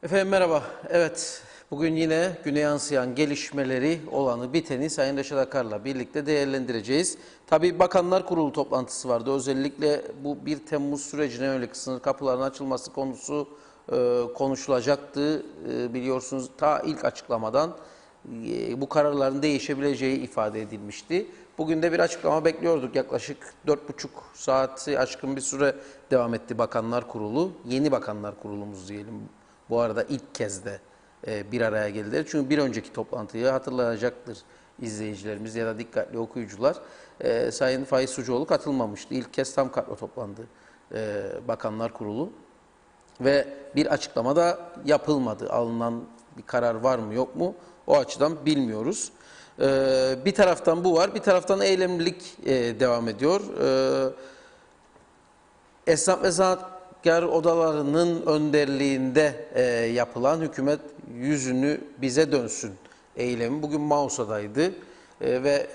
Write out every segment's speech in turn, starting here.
Efendim merhaba. Evet, bugün yine güne yansıyan gelişmeleri, olanı biteni Sayın Reşat Akar'la birlikte değerlendireceğiz. Tabii Bakanlar Kurulu toplantısı vardı. Özellikle bu 1 Temmuz sürecine yönelik sınır kapılarının açılması konusu konuşulacaktı. Biliyorsunuz ta ilk açıklamadan bu kararların değişebileceği ifade edilmişti. Bugün de bir açıklama bekliyorduk. Yaklaşık 4,5 saati aşkın bir süre devam etti Bakanlar Kurulu. Yeni Bakanlar Kurulumuz diyelim. Bu arada ilk kez de bir araya geldiler. Çünkü bir önceki toplantıyı hatırlayacaktır izleyicilerimiz ya da dikkatli okuyucular. Sayın Faiz Sucuoğlu katılmamıştı. İlk kez tam kadro toplandı Bakanlar Kurulu. Ve bir açıklama da yapılmadı. Alınan bir karar var mı yok mu? O açıdan bilmiyoruz. Bir taraftan bu var, bir taraftan eylemlilik devam ediyor. Esnaf ve sanatkar odalarının önderliğinde yapılan hükümet yüzünü bize dönsün eylemi bugün Mausa'daydı ve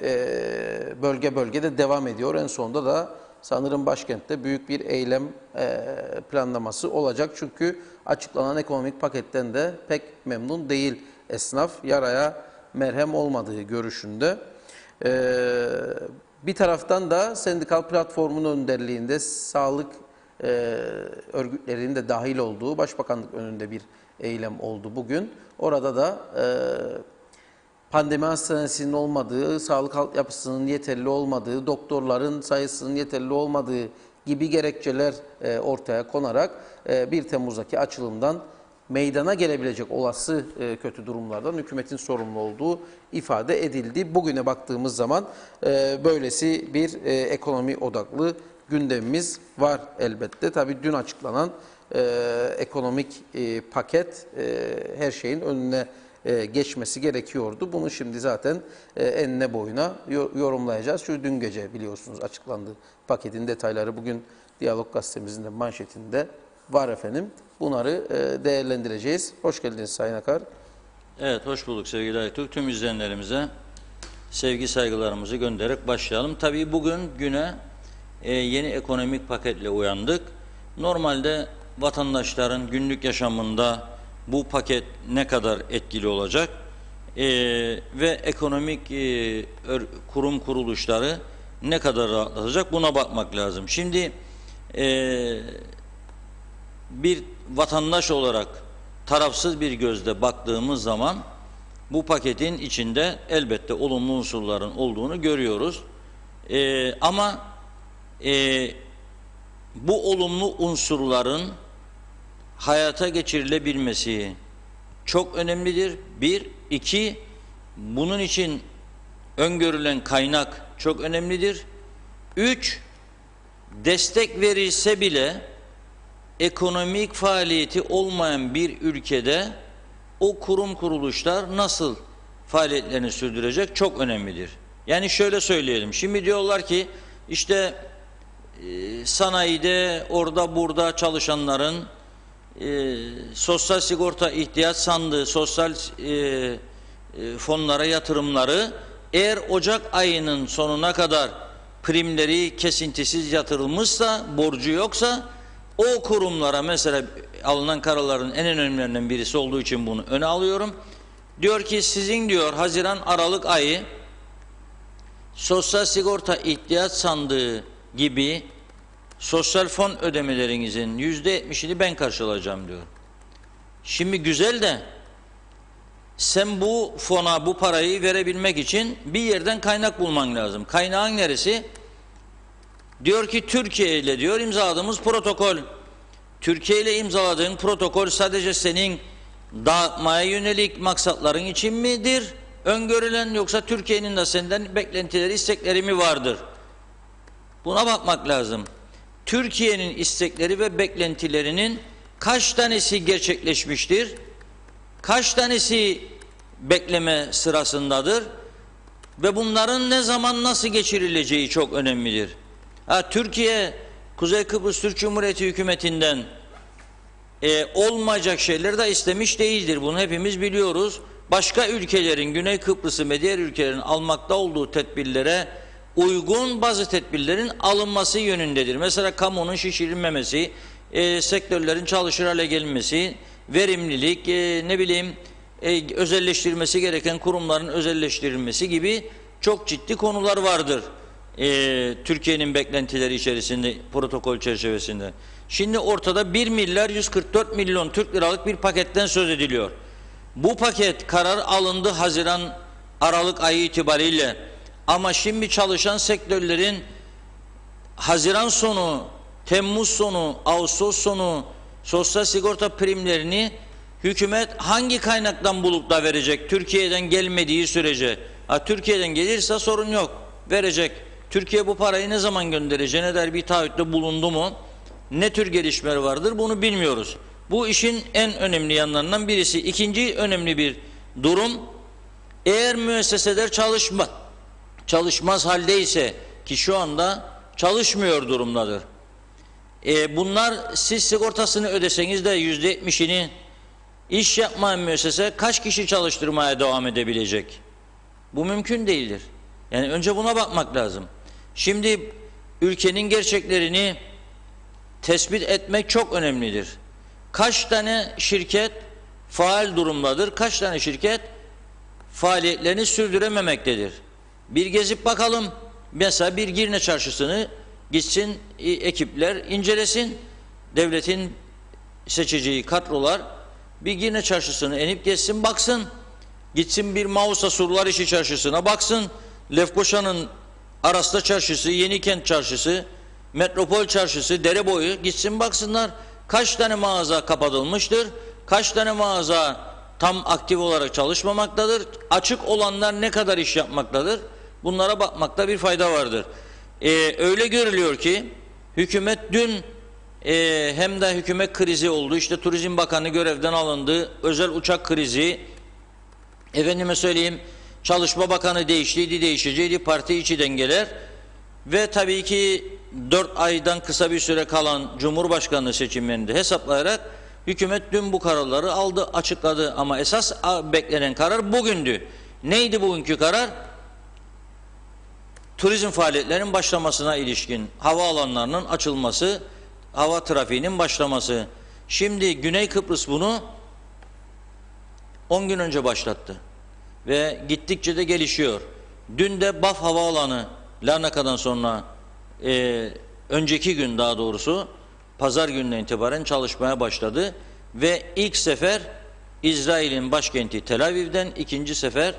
bölge bölgede devam ediyor. En sonunda da sanırım başkentte büyük bir eylem planlaması olacak. Çünkü açıklanan ekonomik paketten de pek memnun değil esnaf. Yaraya merhem olmadığı görüşünde. Bir taraftan da sendikal platformun önderliğinde sağlık örgütlerinin de dahil olduğu Başbakanlık önünde bir eylem oldu bugün. Orada da pandemi hastanesinin olmadığı, sağlık altyapısının yeterli olmadığı, doktorların sayısının yeterli olmadığı gibi gerekçeler ortaya konarak 1 Temmuz'daki açılımdan meydana gelebilecek olası kötü durumlardan hükümetin sorumlu olduğu ifade edildi. Bugüne baktığımız zaman böylesi bir ekonomi odaklı gündemimiz var elbette. Tabii dün açıklanan ekonomik paket her şeyin önüne geçmesi gerekiyordu. Bunu şimdi zaten enine boyuna yorumlayacağız. Çünkü dün gece biliyorsunuz açıklandı paketin detayları. Bugün Diyalog Gazetemizin de manşetinde var efendim. Bunları değerlendireceğiz. Hoş geldiniz Sayın Akar. Evet, hoş bulduk sevgili Aytürk. Tüm izleyenlerimize sevgi saygılarımızı göndererek başlayalım. Tabii bugün güne yeni ekonomik paketle uyandık. Normalde vatandaşların günlük yaşamında bu paket ne kadar etkili olacak ve ekonomik kurum kuruluşları ne kadar rahatlatacak buna bakmak lazım. Şimdi bir vatandaş olarak tarafsız bir gözle baktığımız zaman bu paketin içinde elbette olumlu unsurların olduğunu görüyoruz. Ama bu olumlu unsurların hayata geçirilebilmesi çok önemlidir. Bir, iki, bunun için öngörülen kaynak çok önemlidir. Üç, destek verilse bile ekonomik faaliyeti olmayan bir ülkede o kurum kuruluşlar nasıl faaliyetlerini sürdürecek çok önemlidir. Yani şöyle söyleyelim. Şimdi diyorlar ki işte sanayide orada burada çalışanların sosyal sigorta ihtiyaç sandığı sosyal fonlara yatırımları eğer Ocak ayının sonuna kadar primleri kesintisiz yatırılmışsa, borcu yoksa o kurumlara mesela alınan kararların en önemlilerinden birisi olduğu için bunu öne alıyorum. Diyor ki sizin diyor Haziran Aralık ayı sosyal sigorta ihtiyaç sandığı gibi sosyal fon ödemelerinizin %70'ini ben karşılayacağım diyor. Şimdi güzel de sen bu fona bu parayı verebilmek için bir yerden kaynak bulman lazım. Kaynağın neresi? Diyor ki Türkiye ile diyor imzaladığımız protokol. Türkiye ile imzaladığın protokol sadece senin dağıtmaya yönelik maksatların için midir öngörülen, yoksa Türkiye'nin de senden beklentileri, istekleri mi vardır? Buna bakmak lazım. Türkiye'nin istekleri ve beklentilerinin kaç tanesi gerçekleşmiştir? Kaç tanesi bekleme sırasındadır? Ve bunların ne zaman nasıl geçirileceği çok önemlidir. Türkiye, Kuzey Kıbrıs Türk Cumhuriyeti hükümetinden olmayacak şeyleri de istemiş değildir. Bunu hepimiz biliyoruz. Başka ülkelerin, Güney Kıbrıs'ı ve diğer ülkelerin almakta olduğu tedbirlere uygun bazı tedbirlerin alınması yönündedir. Mesela kamunun şişirilmemesi, sektörlerin çalışır hale gelmesi, verimlilik, ne bileyim özelleştirilmesi gereken kurumların özelleştirilmesi gibi çok ciddi konular vardır. Türkiye'nin beklentileri içerisinde, protokol çerçevesinde. Şimdi ortada 1 milyar 144 milyon Türk liralık bir paketten söz ediliyor. Bu paket karar alındı Haziran Aralık ayı itibariyle. Ama şimdi çalışan sektörlerin Haziran sonu, Temmuz sonu, Ağustos sonu sosyal sigorta primlerini hükümet hangi kaynaktan bulup da verecek? Türkiye'den gelmediği sürece. Türkiye'den gelirse sorun yok. Verecek. Türkiye bu parayı ne zaman göndereceğine dair bir taahhütte bulundu mu? Ne tür gelişmeler vardır bunu bilmiyoruz. Bu işin en önemli yanlarından birisi. İkinci önemli bir durum, eğer müesseseler çalışmaz haldeyse, ki şu anda çalışmıyor durumdadır. Bunlar siz sigortasını ödeseniz de %70'ini iş yapmayan müessese kaç kişi çalıştırmaya devam edebilecek? Bu mümkün değildir. Yani önce buna bakmak lazım. Şimdi ülkenin gerçeklerini tespit etmek çok önemlidir. Kaç tane şirket faal durumdadır? Kaç tane şirket faaliyetlerini sürdürememektedir? Bir gezip bakalım. Mesela bir Girne çarşısını gitsin ekipler incelesin. Devletin seçeceği kadrolar bir Girne çarşısını enip geçsin baksın. Gitsin bir Mausa Surlar İşi çarşısına baksın. Lefkoşa'nın Arasta çarşısı, Yenikent çarşısı, Metropol çarşısı, Dereboyu gitsin baksınlar. Kaç tane mağaza kapatılmıştır? Kaç tane mağaza tam aktif olarak çalışmamaktadır? Açık olanlar ne kadar iş yapmaktadır? Bunlara bakmakta bir fayda vardır. Öyle görülüyor ki hükümet dün hem de hükümet krizi oldu. İşte Turizm Bakanı görevden alındı. Özel uçak krizi. Efendime söyleyeyim, Çalışma Bakanı değiştiydi, değişeceğiydi. Parti içi dengeler. Ve tabii ki 4 aydan kısa bir süre kalan Cumhurbaşkanlığı seçimlerini de hesaplayarak hükümet dün bu kararları aldı, açıkladı. Ama esas beklenen karar bugündü. Neydi bugünkü karar? Turizm faaliyetlerinin başlamasına ilişkin havaalanlarının açılması, hava trafiğinin başlaması. Şimdi Güney Kıbrıs bunu 10 gün önce başlattı. Ve gittikçe de gelişiyor. Dün de Baf Havaalanı Larnaka'dan sonra önceki gün daha doğrusu pazar gününden itibaren çalışmaya başladı. Ve ilk sefer İsrail'in başkenti Tel Aviv'den, ikinci sefer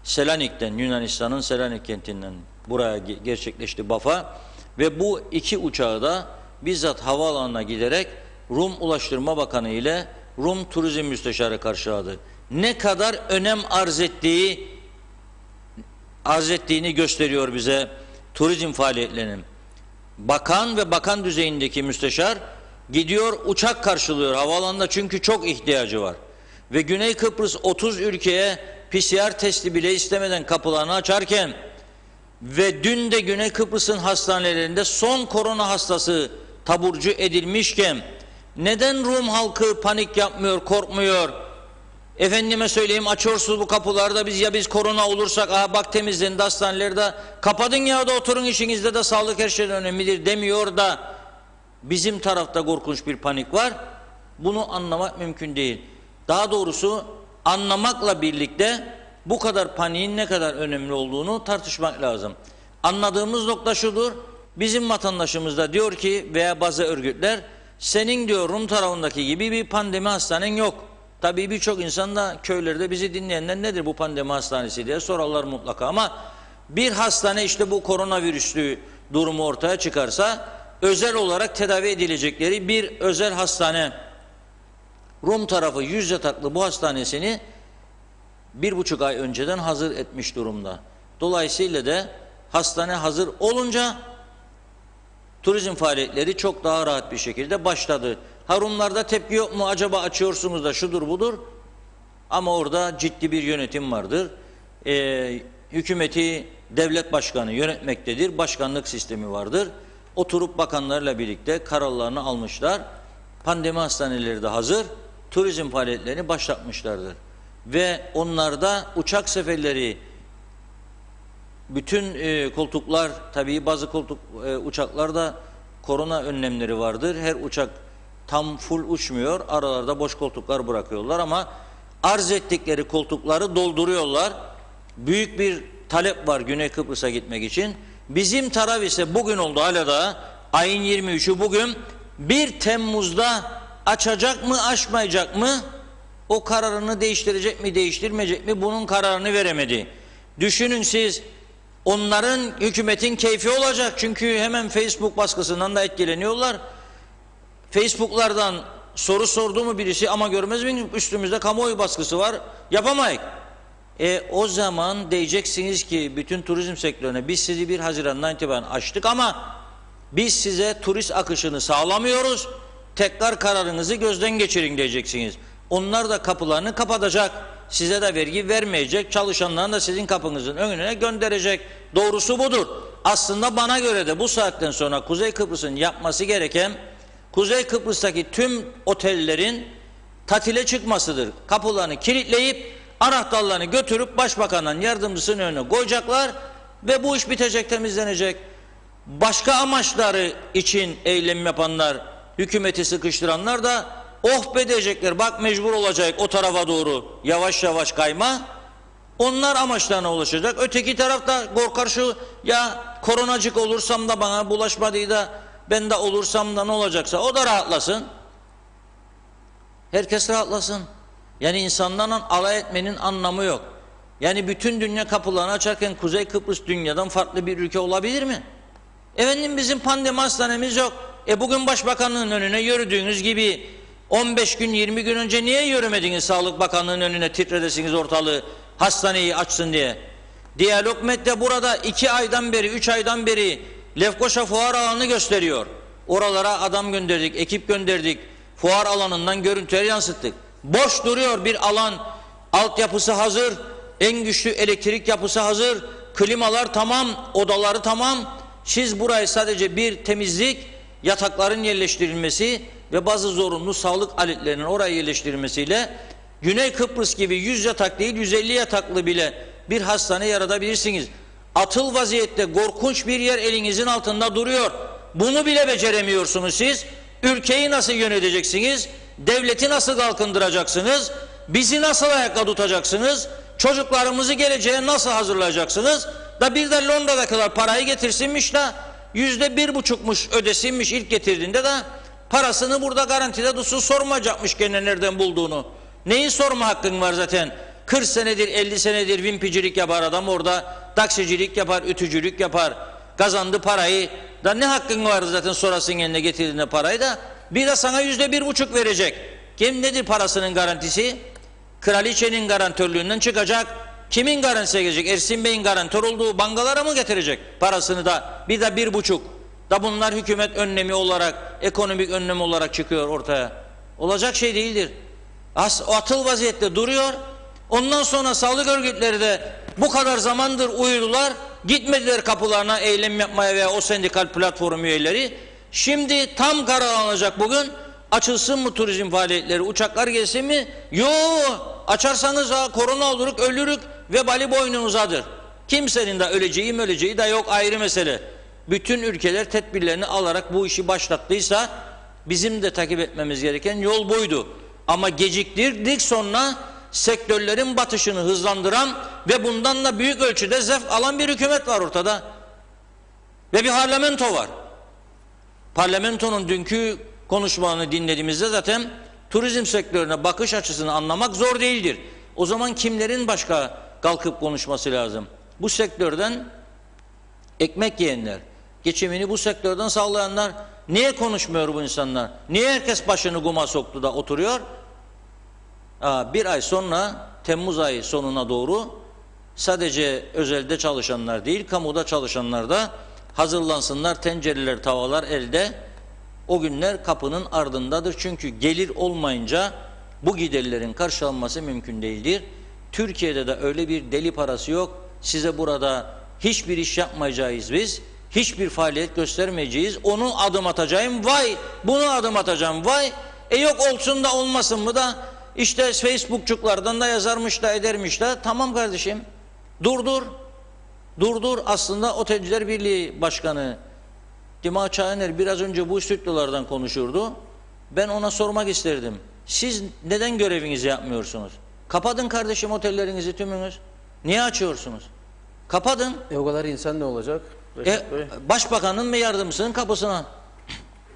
Selanik'ten, Yunanistan'ın Selanik kentinden buraya gerçekleşti Baf'a. Ve bu iki uçağı da bizzat havaalanına giderek Rum Ulaştırma Bakanı ile Rum Turizm Müsteşarı karşıladı. Ne kadar önem arz ettiğini gösteriyor bize turizm faaliyetlerinin. Bakan ve bakan düzeyindeki müsteşar gidiyor uçak karşılıyor havaalanında, çünkü çok ihtiyacı var. Ve Güney Kıbrıs 30 ülkeye PCR testi bile istemeden kapılarını açarken ve dün de Güney Kıbrıs'ın hastanelerinde son korona hastası taburcu edilmişken neden Rum halkı panik yapmıyor, korkmuyor? Efendime söyleyeyim, açıyorsunuz bu kapılarda, biz korona olursak bak temizlendi hastaneleri de kapatın ya da oturun işinizde de sağlık her şeyden önemlidir demiyor da bizim tarafta korkunç bir panik var. Bunu anlamak mümkün değil. Daha doğrusu anlamakla birlikte bu kadar paniğin ne kadar önemli olduğunu tartışmak lazım. Anladığımız nokta şudur: bizim vatandaşımız da diyor ki veya bazı örgütler, senin diyor Rum tarafındaki gibi bir pandemi hastanen yok. Tabii birçok insan da köylerde bizi dinleyenler nedir bu pandemi hastanesi diye sorarlar mutlaka, ama bir hastane işte bu koronavirüslü durumu ortaya çıkarsa özel olarak tedavi edilecekleri bir özel hastane, Rum tarafı 100 yataklı bu hastanesini 1,5 ay önceden hazır etmiş durumda. Dolayısıyla da hastane hazır olunca turizm faaliyetleri çok daha rahat bir şekilde başladı. Rumlarda tepki yok mu? Acaba açıyorsunuz da şudur budur. Ama orada ciddi bir yönetim vardır. Hükümeti devlet başkanı yönetmektedir. Başkanlık sistemi vardır. Oturup bakanlarla birlikte kararlarını almışlar. Pandemi hastaneleri de hazır. Turizm faaliyetlerini başlatmışlardır. Ve onlarda uçak seferleri, bütün koltuklar, tabii bazı uçaklarda korona önlemleri vardır. Her uçak tam full uçmuyor. Aralarda boş koltuklar bırakıyorlar ama arz ettikleri koltukları dolduruyorlar. Büyük bir talep var Güney Kıbrıs'a gitmek için. Bizim taraf ise bugün oldu hala da ayın 23'ü bugün 1 Temmuz'da açacak mı açmayacak mı, o kararını değiştirecek mi değiştirmeyecek mi, bunun kararını veremedi. Düşünün siz, onların hükümetin keyfi olacak çünkü hemen Facebook baskısından da etkileniyorlar. Facebook'lardan soru sordu mu birisi, ama görmez miyim üstümüzde kamuoyu baskısı var, yapamayız. O zaman diyeceksiniz ki bütün turizm sektörüne, biz sizi 1 Haziran'dan itibaren açtık ama biz size turist akışını sağlamıyoruz, tekrar kararınızı gözden geçirin diyeceksiniz. Onlar da kapılarını kapatacak, size de vergi vermeyecek, çalışanlarını da sizin kapınızın önüne gönderecek. Doğrusu budur. Aslında bana göre de bu saatten sonra Kuzey Kıbrıs'ın yapması gereken, Kuzey Kıbrıs'taki tüm otellerin tatile çıkmasıdır. Kapılarını kilitleyip anahtarlarını götürüp başbakanın yardımcısının önüne koyacaklar ve bu iş bitecek, temizlenecek. Başka amaçları için eylem yapanlar, hükümeti sıkıştıranlar da oh be diyecekler, bak mecbur olacak o tarafa doğru yavaş yavaş kayma. Onlar amaçlarına ulaşacak. Öteki tarafta korkar, şu ya koronacık olursam da bana bulaşmadığı da ben de olursam da ne olacaksa o da rahatlasın. Herkes rahatlasın. Yani insanlarla alay etmenin anlamı yok. Yani bütün dünya kapılarını açarken Kuzey Kıbrıs dünyadan farklı bir ülke olabilir mi? Efendim bizim pandemi hastanemiz yok. Bugün başbakanlığın önüne yürüdüğünüz gibi 15 gün 20 gün önce niye yürümediniz Sağlık Bakanlığı'nın önüne, titredesiniz ortalığı hastaneyi açsın diye? Diyalog Medya burada 2 aydan beri 3 aydan beri Lefkoşa fuar alanını gösteriyor. Oralara adam gönderdik, ekip gönderdik. Fuar alanından görüntüleri yansıttık. Boş duruyor bir alan, altyapısı hazır, en güçlü elektrik yapısı hazır, klimalar tamam, odaları tamam. Siz burayı sadece bir temizlik, yatakların yerleştirilmesi ve bazı zorunlu sağlık aletlerinin oraya yerleştirilmesiyle Güney Kıbrıs gibi 100 yatak değil 150 yataklı bile bir hastane yaratabilirsiniz. Atıl vaziyette korkunç bir yer elinizin altında duruyor. Bunu bile beceremiyorsunuz siz. Ülkeyi nasıl yöneteceksiniz? Devleti nasıl kalkındıracaksınız? Bizi nasıl ayakta tutacaksınız? Çocuklarımızı geleceğe nasıl hazırlayacaksınız? Da bir de Londra'dakiler parayı getirsinmiş de %1,5'muş ödesinmiş ilk getirdiğinde de parasını burada garantide tutsun, sormayacakmış gene nereden bulduğunu. Neyi sorma hakkın var zaten? 40 senedir 50 senedir vimpicilik yapar adam orada, taksicilik yapar, ütücülük yapar, kazandı parayı da ne hakkın var zaten sorasın eline getirdiğinde parayı da bir de sana %1,5 verecek. Kim nedir parasının garantisi? Kraliçenin garantörlüğünden çıkacak. Kimin garantisi gelecek? Ersin Bey'in garantör olduğu bankalara mı getirecek parasını da? Bir de 1,5 da bunlar hükümet önlemi olarak, ekonomik önlem olarak çıkıyor ortaya. Olacak şey değildir. Atıl vaziyette duruyor. Ondan sonra sağlık örgütleri de bu kadar zamandır uyudular. Gitmediler kapılarına eylem yapmaya veya o sendikal platform üyeleri. Şimdi tam karar alınacak bugün. Açılsın mı turizm faaliyetleri, uçaklar gelsin mi? Yok. Açarsanız korona oluruk, ölürük, vebali boynunuzadır. Kimsenin de öleceği de yok, ayrı mesele. Bütün ülkeler tedbirlerini alarak bu işi başlattıysa bizim de takip etmemiz gereken yol buydu. Ama geciktirdik, sonra sektörlerin batışını hızlandıran ve bundan da büyük ölçüde zevk alan bir hükümet var ortada. Ve bir parlamento var. Parlamentonun dünkü konuşmalarını dinlediğimizde zaten turizm sektörüne bakış açısını anlamak zor değildir. O zaman kimlerin başka kalkıp konuşması lazım? Bu sektörden ekmek yiyenler, geçimini bu sektörden sağlayanlar. Niye konuşmuyor bu insanlar? Niye herkes başını kuma soktu da oturuyor? Bir ay sonra, Temmuz ayı sonuna doğru sadece özelde çalışanlar değil, kamuda çalışanlar da hazırlansınlar, tencereler, tavalar elde. O günler kapının ardındadır. Çünkü gelir olmayınca bu giderlerin karşılanması mümkün değildir. Türkiye'de de öyle bir deli parası yok. Size burada hiçbir iş yapmayacağız biz. Hiçbir faaliyet göstermeyeceğiz. Onu adım atacağım. Vay! Bunu adım atacağım. Vay! Yok olsun da olmasın mı da işte Facebookçuklardan da yazarmış da edermiş de. Tamam kardeşim. Durdur. Durdur. Aslında Otelciler Birliği Başkanı Dima Çağener biraz önce bu stüdyolardan konuşurdu. Ben ona sormak isterdim. Siz neden görevinizi yapmıyorsunuz? Kapatın kardeşim otellerinizi tümünüz. Niye açıyorsunuz? Kapatın. O kadar insan ne olacak? Reşat Bey? Başbakanın ve yardımcısının kapısına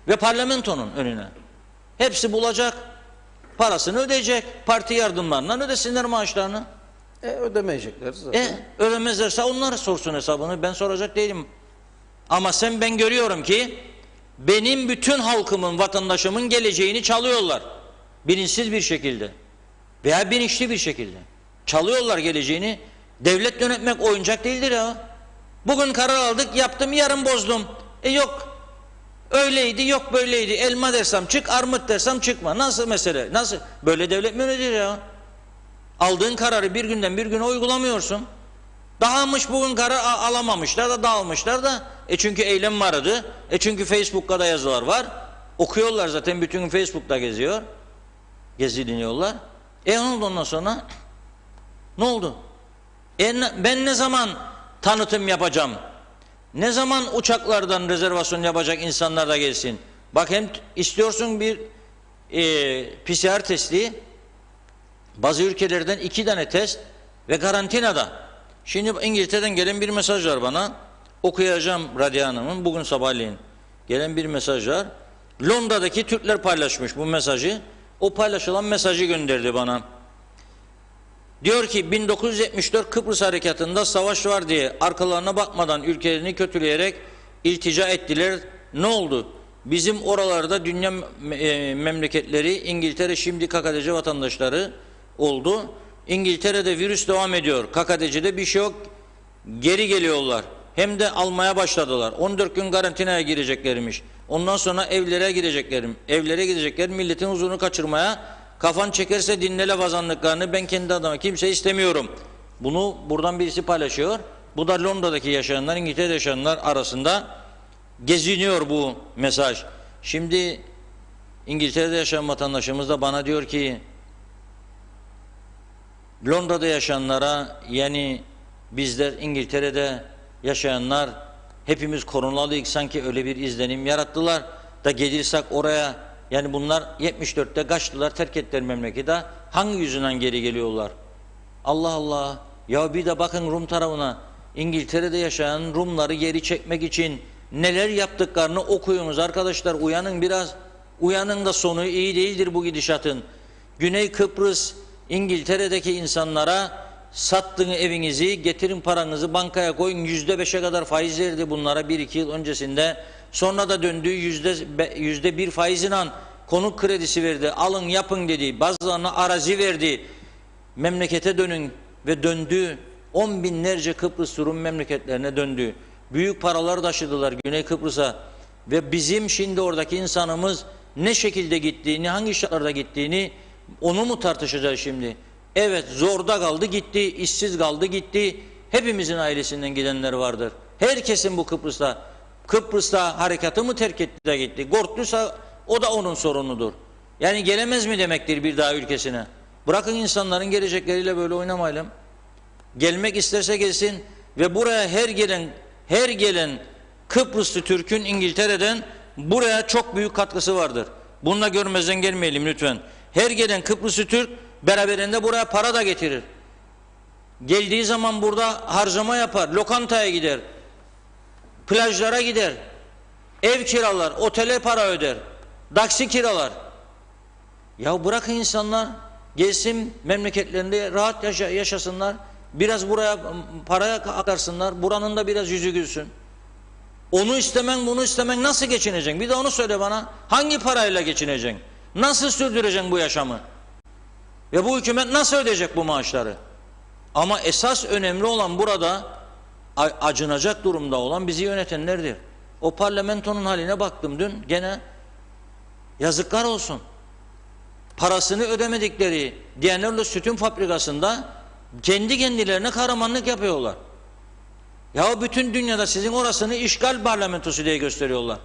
ve parlamentonun önüne. Hepsi bulacak. Parasını ödeyecek. Parti yardımlarından ödesinler maaşlarını. Ödemeyecekler zaten. Ödemezlerse onlar sorsun hesabını. Ben soracak değilim. Ama ben görüyorum ki benim bütün halkımın, vatandaşımın geleceğini çalıyorlar. Bilinçsiz bir şekilde veya bilinçli bir şekilde çalıyorlar geleceğini. Devlet yönetmek oyuncak değildir ya. Bugün karar aldık, yaptım, yarın bozdum. Yok öyleydi, yok böyleydi. Elma dersem çık, armut dersem çıkma. Nasıl mesele? Nasıl? Böyle devlet mi yönetir ya? Aldığın kararı bir günden bir güne uygulamıyorsun. Dağılmış bugün karar alamamışlar da dağılmışlar da. Çünkü eylem vardı. Çünkü Facebook'ta da yazılar var. Okuyorlar zaten, bütün gün Facebook'ta geziyor. Geziliniyorlar. Ne oldu ondan sonra? Ne oldu? Ben ne zaman tanıtım yapacağım? Ne zaman uçaklardan rezervasyon yapacak insanlar da gelsin? Bak, hem istiyorsun bir PCR testi, bazı ülkelerden 2 tane test ve karantinada. Şimdi İngiltere'den gelen bir mesaj var bana. Okuyacağım Radya Hanım'ın bugün sabahleyin gelen bir mesaj var. Londra'daki Türkler paylaşmış bu mesajı. O paylaşılan mesajı gönderdi bana. Diyor ki 1974 Kıbrıs Harekatı'nda savaş var diye arkalarına bakmadan ülkelerini kötüleyerek iltica ettiler. Ne oldu? Bizim oralarda dünya memleketleri, İngiltere şimdi KKTC vatandaşları oldu. İngiltere'de virüs devam ediyor. KKTC'de bir şey yok. Geri geliyorlar. Hem de almaya başladılar. 14 gün karantinaya gireceklermiş. Ondan sonra evlere gidecekler. Milletin huzurunu kaçırmaya. Kafan çekerse dinle lafazanlıklarını, ben kendi adıma kimse istemiyorum. Bunu buradan birisi paylaşıyor. Bu da Londra'daki yaşayanlar, İngiltere'de yaşayanlar arasında geziniyor bu mesaj. Şimdi İngiltere'de yaşayan vatandaşımız da bana diyor ki Londra'da yaşayanlara, yani bizler İngiltere'de yaşayanlar hepimiz koronalıyız, sanki öyle bir izlenim yarattılar da gelirsek oraya, yani bunlar 74'te kaçtılar, terk ettiler memleketi, hangi yüzünden geri geliyorlar? Allah Allah ya, bir de bakın Rum tarafına, İngiltere'de yaşayan Rumları geri çekmek için neler yaptıklarını okuyunuz arkadaşlar. Uyanın biraz, uyanın da sonu iyi değildir bu gidişatın. Güney Kıbrıs İngiltere'deki insanlara sattığın evinizi, getirin paranızı bankaya koyun, %5'e kadar faiz verdi bunlara 1-2 yıl öncesinde. Sonra da döndü %1 faiziyle konut kredisi verdi, alın yapın dedi, bazılarına arazi verdi, memlekete dönün ve döndü. 10 binlerce Kıbrıs Rum memleketlerine döndü. Büyük paralar taşıdılar Güney Kıbrıs'a ve bizim şimdi oradaki insanımız ne şekilde gittiğini, hangi şartlarda gittiğini, onu mu tartışacağız şimdi? Evet, zorda kaldı gitti, işsiz kaldı gitti. Hepimizin ailesinden gidenler vardır. Herkesin bu Kıbrıs'ta harekatı mı terk etti de gitti? Korktuysa o da onun sorunudur. Yani gelemez mi demektir bir daha ülkesine? Bırakın insanların gelecekleriyle böyle oynamayalım. Gelmek isterse gelsin ve buraya her gelen Kıbrıslı Türk'ün İngiltere'den buraya çok büyük katkısı vardır. Bununla görmezden gelmeyelim lütfen. Her gelen Kıbrıslı Türk beraberinde buraya para da getirir. Geldiği zaman burada harcama yapar, lokantaya gider, plajlara gider, ev kiralar, otele para öder, taksi kiralar. Ya bırakın insanlar gelsin, memleketlerinde rahat yaşasınlar, biraz buraya paraya akarsınlar, buranın da biraz yüzü gülsün. Onu istemen, bunu istemen, nasıl geçineceksin? Bir de onu söyle bana. Hangi parayla geçineceksin? Nasıl sürdüreceksin bu yaşamı? Ve bu hükümet nasıl ödeyecek bu maaşları? Ama esas önemli olan burada acınacak durumda olan bizi yönetenlerdir. O parlamentonun haline baktım dün, gene yazıklar olsun. Parasını ödemedikleri Diyanerlo Sütün Fabrikası'nda kendi kendilerine kahramanlık yapıyorlar. Ya bütün dünyada sizin orasını işgal parlamentosu diye gösteriyorlar.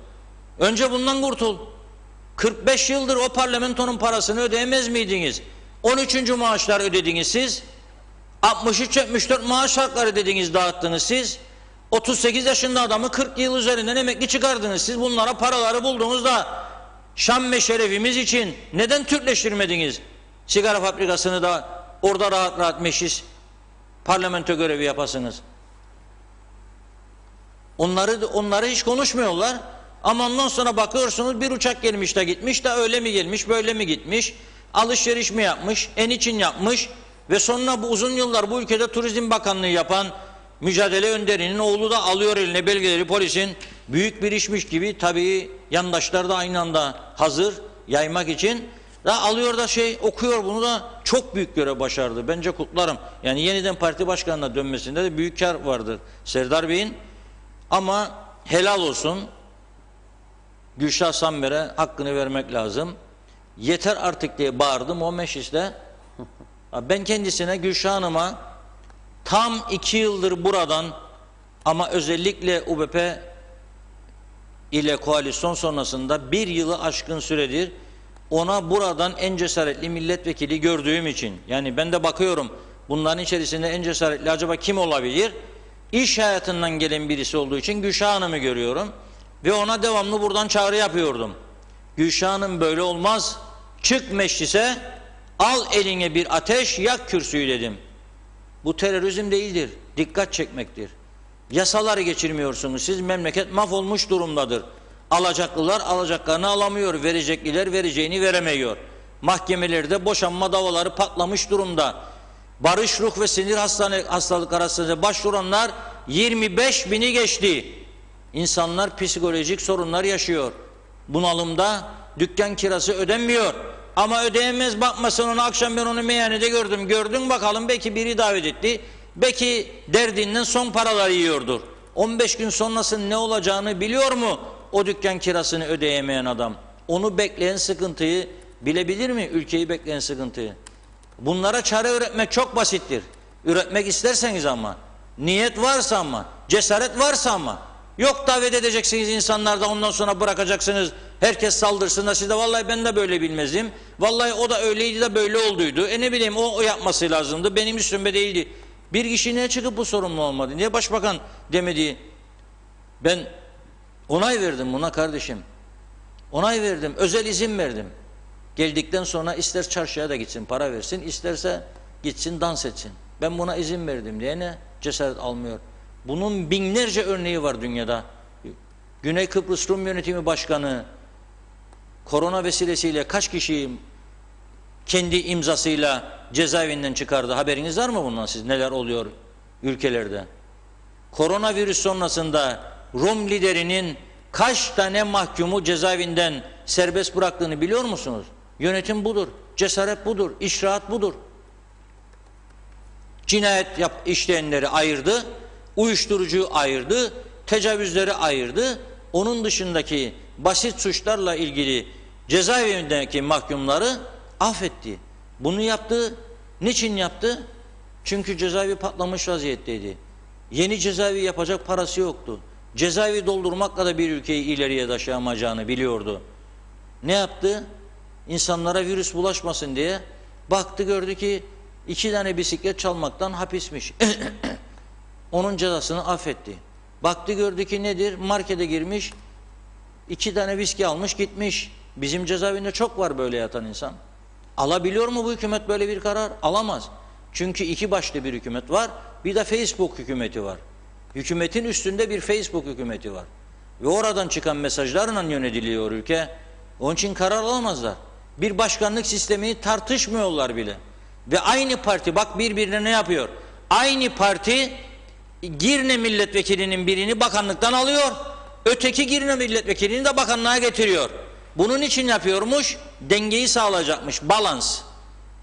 Önce bundan kurtul. 45 yıldır o parlamentonun parasını ödeyemez miydiniz? 13. maaşlar ödediniz siz. 63-74 maaş hakları dediniz, dağıttınız siz. 38 yaşında adamı 40 yıl üzerinden emekli çıkardınız siz. Bunlara paraları bulduğunuzda şan ve şerefimiz için neden Türkleştirmediniz? Sigara fabrikasını da orada rahat rahat meclis, parlamento görevi yapasınız. Onları hiç konuşmuyorlar. Ama ondan sonra bakıyorsunuz bir uçak gelmiş de gitmiş de öyle mi gelmiş, böyle mi gitmiş, alışveriş mi yapmış, niçin yapmış ve sonra bu uzun yıllar bu ülkede Turizm Bakanlığı yapan mücadele önderinin oğlu da alıyor eline belgeleri, polisin büyük bir işmiş gibi, tabii yandaşlar da aynı anda hazır yaymak için da alıyor da okuyor, bunu da çok büyük görev başardı. Bence kutlarım. Yani yeniden parti başkanına dönmesinde de büyük kar vardır Serdar Bey'in. Ama helal olsun, Gülşah Sammer'e hakkını vermek lazım. Yeter artık diye bağırdım o mecliste. Ben kendisine, Gülşah Hanım'a tam 2 yıldır buradan, ama özellikle UBP ile koalisyon sonrasında 1 yılı aşkın süredir ona buradan en cesaretli milletvekili gördüğüm için, yani ben de bakıyorum bunların içerisinde en cesaretli acaba kim olabilir? İş hayatından gelen birisi olduğu için Gülşah Hanım'ı görüyorum ve ona devamlı buradan çağrı yapıyordum. Gülşah Hanım, böyle olmaz, çık meclise, al eline bir ateş, yak kürsüyü dedim. Bu terörizm değildir, dikkat çekmektir. Yasaları geçirmiyorsunuz, siz, memleket mahvolmuş durumdadır. Alacaklılar alacaklarını alamıyor, verecekliler vereceğini veremiyor. Mahkemelerde boşanma davaları patlamış durumda. Barış, ruh ve sinir hastalıkları hastanesine başvuranlar 25.000'i geçti. İnsanlar psikolojik sorunlar yaşıyor. Bunalımda, dükkan kirası ödenmiyor. Ama ödeyemez, bakmasın ona, akşam ben onu meyhanede gördüm. Gördün bakalım, belki biri davet etti. Belki derdinden son paraları yiyordur. 15 gün sonrasının ne olacağını biliyor mu o dükkan kirasını ödeyemeyen adam? Onu bekleyen sıkıntıyı bilebilir mi? Ülkeyi bekleyen sıkıntıyı. Bunlara çare üretmek çok basittir. Üretmek isterseniz ama, niyet varsa ama, cesaret varsa ama, yok davet edeceksiniz insanlar da ondan sonra bırakacaksınız, herkes saldırsın da siz de vallahi ben de böyle bilmezdim, vallahi o da öyleydi de böyle olduydu, ne bileyim o yapması lazımdı, benim üstüme değildi. Bir kişi niye çıkıp bu sorumlu olmadı? Niye başbakan demedi? Ben onay verdim buna kardeşim. Onay verdim, özel izin verdim. Geldikten sonra ister çarşıya da gitsin, para versin, isterse gitsin dans etsin. Ben buna izin verdim diye ne cesaret almıyor. Bunun binlerce örneği var dünyada. Güney Kıbrıs Rum Yönetimi Başkanı korona vesilesiyle kaç kişiyi kendi imzasıyla cezaevinden çıkardı? Haberiniz var mı bundan, siz neler oluyor ülkelerde? Koronavirüs sonrasında Rum liderinin kaç tane mahkumu cezaevinden serbest bıraktığını biliyor musunuz? Yönetim budur, cesaret budur, işrahat budur. Cinayet işleyenleri ayırdı, uyuşturucuyu ayırdı, tecavüzleri ayırdı. Onun dışındaki basit suçlarla ilgili cezaevindeki mahkumları affetti. Bunu yaptı. Niçin yaptı? Çünkü cezaevi patlamış vaziyetteydi. Yeni cezaevi yapacak parası yoktu. Cezaevi doldurmakla da bir ülkeyi ileriye taşıyamayacağını biliyordu. Ne yaptı? İnsanlara virüs bulaşmasın diye baktı, gördü ki 2 tane bisiklet çalmaktan hapismiş. Onun cezasını affetti. Baktı, gördü ki nedir? Markete girmiş, 2 tane viski almış gitmiş. Bizim cezaevinde çok var böyle yatan insan. Alabiliyor mu bu hükümet böyle bir karar? Alamaz. Çünkü 2 başlı bir hükümet var. Bir de Facebook hükümeti var. Hükümetin üstünde bir Facebook hükümeti var. Ve oradan çıkan mesajlarla yönetiliyor ülke. Onun için karar alamazlar. Bir başkanlık sistemini tartışmıyorlar bile. Ve aynı parti bak birbirine ne yapıyor? Aynı parti Girne milletvekilinin birini bakanlıktan alıyor. Öteki Girne milletvekilini de bakanlığa getiriyor. Bunun için yapıyormuş, dengeyi sağlayacakmış, balans.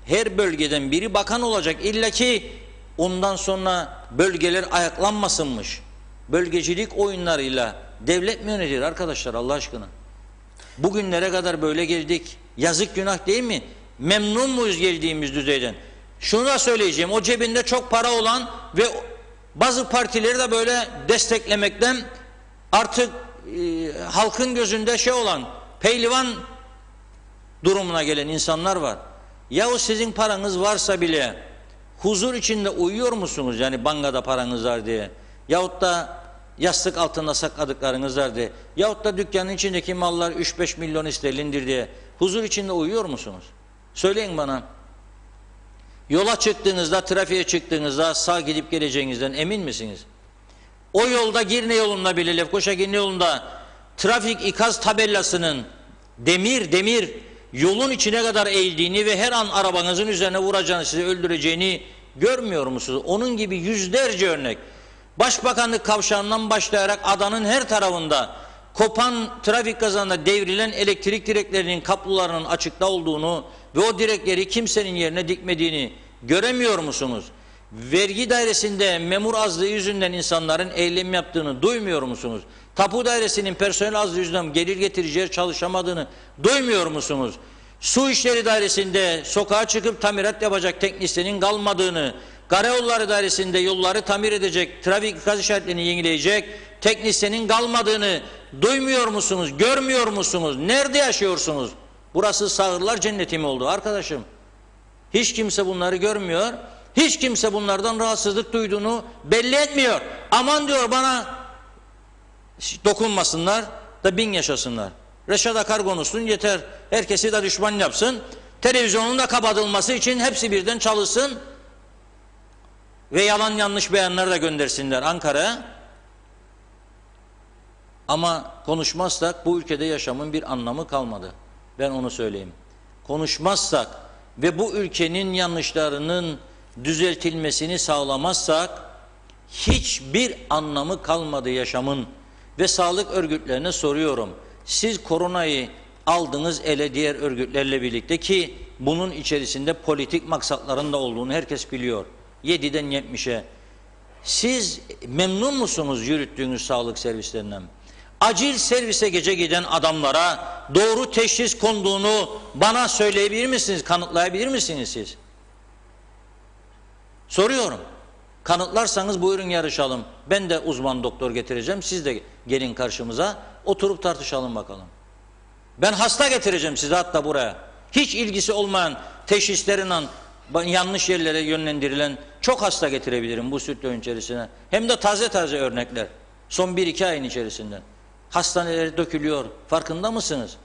Her bölgeden biri bakan olacak. İlla ki ondan sonra bölgeler ayaklanmasınmış. Bölgecilik oyunlarıyla devlet mi yönetir arkadaşlar Allah aşkına? Bugünlere kadar böyle geldik. Yazık, günah değil mi? Memnun muyuz geldiğimiz düzeyden? Şunu da söyleyeceğim. O cebinde çok para olan ve bazı partileri de böyle desteklemekten artık halkın gözünde olan pehlivan durumuna gelen insanlar var. Yahu sizin paranız varsa bile huzur içinde uyuyor musunuz? Yani bankada paranız var diye. Yahut da yastık altında sakladıklarınız var diye. Yahut da dükkanın içindeki mallar 3-5 milyon sterlindir diye huzur içinde uyuyor musunuz? Söyleyin bana. Yola çıktığınızda, trafiğe çıktığınızda sağ gidip geleceğinizden emin misiniz? O yolda Girne yolunda bile, Lefkoşa Girne yolunda trafik ikaz tabelasının demir yolun içine kadar eğildiğini ve her an arabanızın üzerine vuracağını, sizi öldüreceğini görmüyor musunuz? Onun gibi yüzlerce örnek. Başbakanlık kavşağından başlayarak adanın her tarafında kopan trafik kazasında devrilen elektrik direklerinin kapılarının açıkta olduğunu ve o direkleri kimsenin yerine dikmediğini göremiyor musunuz? Vergi dairesinde memur azlığı yüzünden insanların eylem yaptığını duymuyor musunuz? Tapu dairesinin personel azlığı yüzünden gelir getirici yer çalışamadığını duymuyor musunuz? Su işleri dairesinde sokağa çıkıp tamirat yapacak teknisyenin kalmadığını, karayolları dairesinde yolları tamir edecek, trafik ikaz işaretlerini yenileyecek teknisyenin kalmadığını duymuyor musunuz? Görmüyor musunuz? Nerede yaşıyorsunuz? Burası sağırlar cenneti mi oldu arkadaşım? Hiç kimse bunları görmüyor. Hiç kimse bunlardan rahatsızlık duyduğunu belli etmiyor. Aman diyor bana dokunmasınlar da 1000 yaşasınlar. Reşat Akar konuşsun yeter. Herkesi de düşman yapsın. Televizyonun da kapatılması için hepsi birden çalışsın. Ve yalan yanlış beyanlar da göndersinler Ankara'ya. Ama konuşmazsak bu ülkede yaşamın bir anlamı kalmadı. Ben onu söyleyeyim. Konuşmazsak ve bu ülkenin yanlışlarının düzeltilmesini sağlamazsak hiçbir anlamı kalmadı yaşamın. Ve sağlık örgütlerine soruyorum. Siz koronayı aldınız ele diğer örgütlerle birlikte ki bunun içerisinde politik maksatların da olduğunu herkes biliyor. 7'den 70'e. Siz memnun musunuz yürüttüğünüz sağlık servislerinden? Acil servise gece giden adamlara doğru teşhis konduğunu bana söyleyebilir misiniz, kanıtlayabilir misiniz siz? Soruyorum. Kanıtlarsanız buyurun yarışalım. Ben de uzman doktor getireceğim. Siz de gelin karşımıza. Oturup tartışalım bakalım. Ben hasta getireceğim size hatta buraya. Hiç ilgisi olmayan teşhislerinden yanlış yerlere yönlendirilen çok hasta getirebilirim bu stüdyo içerisine. Hem de taze taze örnekler. Son 1-2 ayın içerisinde. Hastaneler dökülüyor. Farkında mısınız?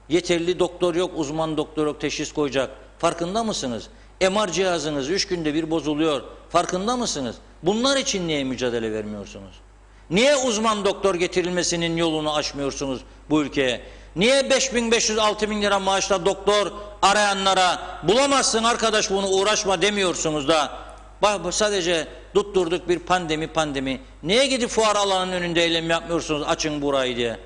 Yeterli doktor yok, uzman doktor yok, teşhis koyacak. Farkında mısınız? MR cihazınız 3 günde bir bozuluyor. Farkında mısınız? Bunlar için niye mücadele vermiyorsunuz? Niye uzman doktor getirilmesinin yolunu açmıyorsunuz bu ülkeye? Niye 5.500-6.000 lira maaşla doktor arayanlara bulamazsın arkadaş bunu uğraşma demiyorsunuz da sadece tutturduk bir pandemi. Niye gidip fuar alanının önünde eylem yapmıyorsunuz açın burayı diye?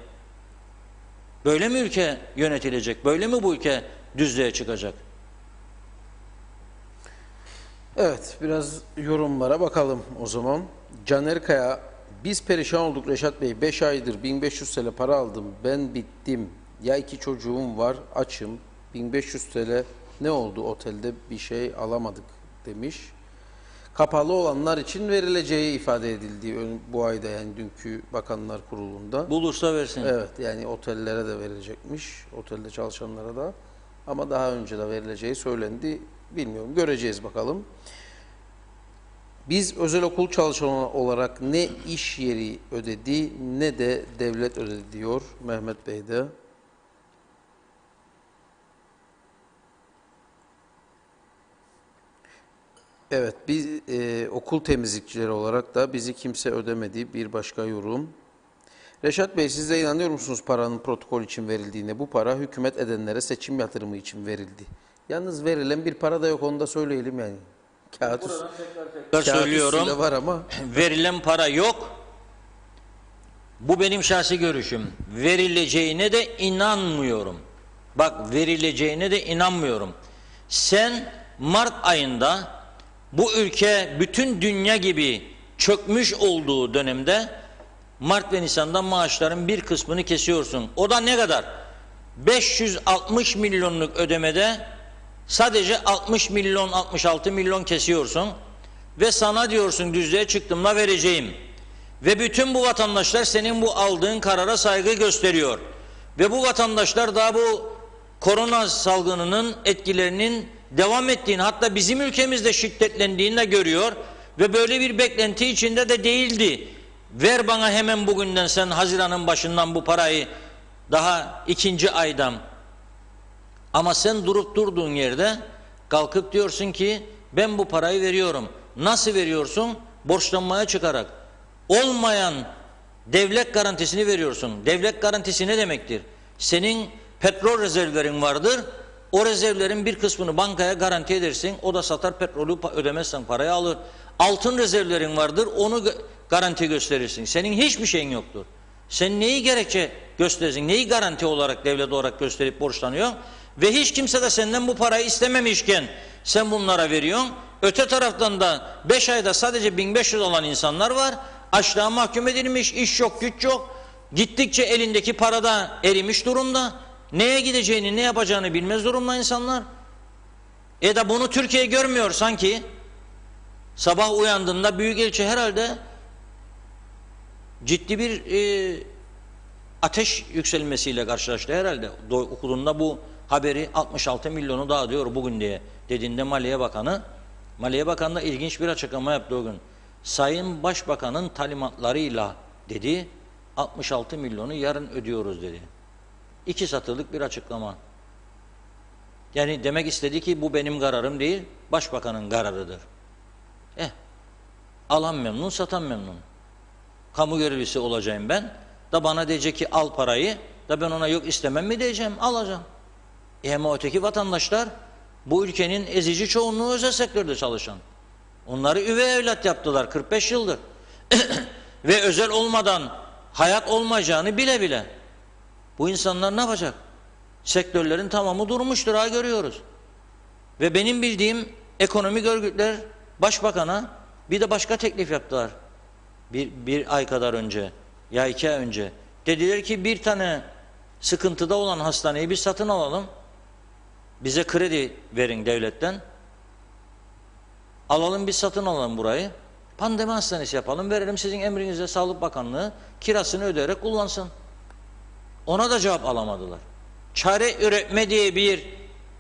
Böyle mi ülke yönetilecek? Böyle mi bu ülke düzlüğe çıkacak? Evet, biraz yorumlara bakalım o zaman. Caner Kaya, biz perişan olduk Reşat Bey. 5 aydır 1500 TL para aldım. Ben bittim. Ya 2 çocuğum var, açım. 1500 TL ne oldu otelde bir şey alamadık demiş. Kapalı olanlar için verileceği ifade edildi bu ayda yani dünkü Bakanlar Kurulu'nda. Bulursa versin. Evet yani otellere de verilecekmiş. Otelde çalışanlara da. Ama daha önce de verileceği söylendi. Bilmiyorum. Göreceğiz bakalım. Biz özel okul çalışanı olarak ne iş yeri ödedi ne de devlet ödedi diyor Mehmet Bey de. Evet, biz okul temizlikçileri olarak da bizi kimse ödemedi bir başka yorum. Reşat Bey siz de inanıyor musunuz paranın protokol için verildiğine? Bu para hükümet edenlere seçim yatırımı için verildi. Yalnız verilen bir para da yok onu da söyleyelim yani. Kağıt Söylüyorum. var ama. Verilen para yok. Bu benim şahsi görüşüm. Verileceğine de inanmıyorum. Bak verileceğine de inanmıyorum. Sen Mart ayında bu ülke bütün dünya gibi çökmüş olduğu dönemde Mart ve Nisan'da maaşların bir kısmını kesiyorsun. O da ne kadar? 560 milyonluk ödemede sadece 60 milyon 66 milyon kesiyorsun ve sana diyorsun düzlüğe çıktığımda vereceğim. Ve bütün bu vatandaşlar senin bu aldığın karara saygı gösteriyor. Ve bu vatandaşlar daha bu korona salgınının etkilerinin devam ettiğini hatta bizim ülkemizde şiddetlendiğini de görüyor ve böyle bir beklenti içinde de değildi. ver bana hemen bugünden, sen Haziran'ın başından bu parayı, daha 2. aydan. Ama sen durup durduğun yerde kalkıp diyorsun ki ben bu parayı veriyorum. Nasıl veriyorsun? Borçlanmaya çıkarak. Olmayan devlet garantisini veriyorsun. Devlet garantisi ne demektir? Senin petrol rezervlerin vardır. O rezervlerin bir kısmını bankaya garanti edersin. O da satar, petrolü ödemezsen parayı alır. Altın rezervlerin vardır. Onu garanti gösterirsin. Senin hiçbir şeyin yoktur. Sen neyi gerekçe gösterirsin? Neyi garanti olarak, devlet olarak gösterip borçlanıyorsun? Ve hiç kimse de senden bu parayı istememişken sen bunlara veriyorsun. Öte taraftan da 5 ayda sadece 1500 alan insanlar var. Açlığa mahkum edilmiş, iş yok, güç yok. Gittikçe elindeki parada erimiş durumda. Neye gideceğini, ne yapacağını bilmez durumda insanlar. Da bunu Türkiye görmüyor sanki. Sabah uyandığında Büyükelçi herhalde ciddi bir ateş yükselmesiyle karşılaştı herhalde. Okuduğunda bu haberi 66 milyonu daha diyor bugün diye dediğinde Maliye Bakanı. Maliye Bakanı da ilginç bir açıklama yaptı o gün. Sayın Başbakan'ın talimatlarıyla dedi 66 milyonu yarın ödüyoruz dedi. 2 satırlık bir açıklama. Yani demek istedi ki bu benim kararım değil, Başbakan'ın kararıdır. Alan memnun, satan memnun. Kamu görevlisi olacağım ben. Da bana diyecek ki al parayı. Da ben ona yok istemem mi diyeceğim, alacağım. Ama öteki vatandaşlar bu ülkenin ezici çoğunluğu özel sektörde çalışan. Onları üvey evlat yaptılar 45 yıldır. Ve özel olmadan hayat olmayacağını bile bile. Bu insanlar ne yapacak? Sektörlerin tamamı durmuştur, ha görüyoruz. Ve benim bildiğim ekonomik örgütler Başbakan'a bir de başka teklif yaptılar. Bir ay kadar önce ya 2 ay önce. Dediler ki bir tane sıkıntıda olan hastaneyi biz satın alalım. Bize kredi verin devletten. Alalım biz satın alalım burayı. Pandemi hastanesi yapalım. Verelim sizin emrinize Sağlık Bakanlığı kirasını ödeyerek kullansın. Ona da cevap alamadılar. Çare üretme diye bir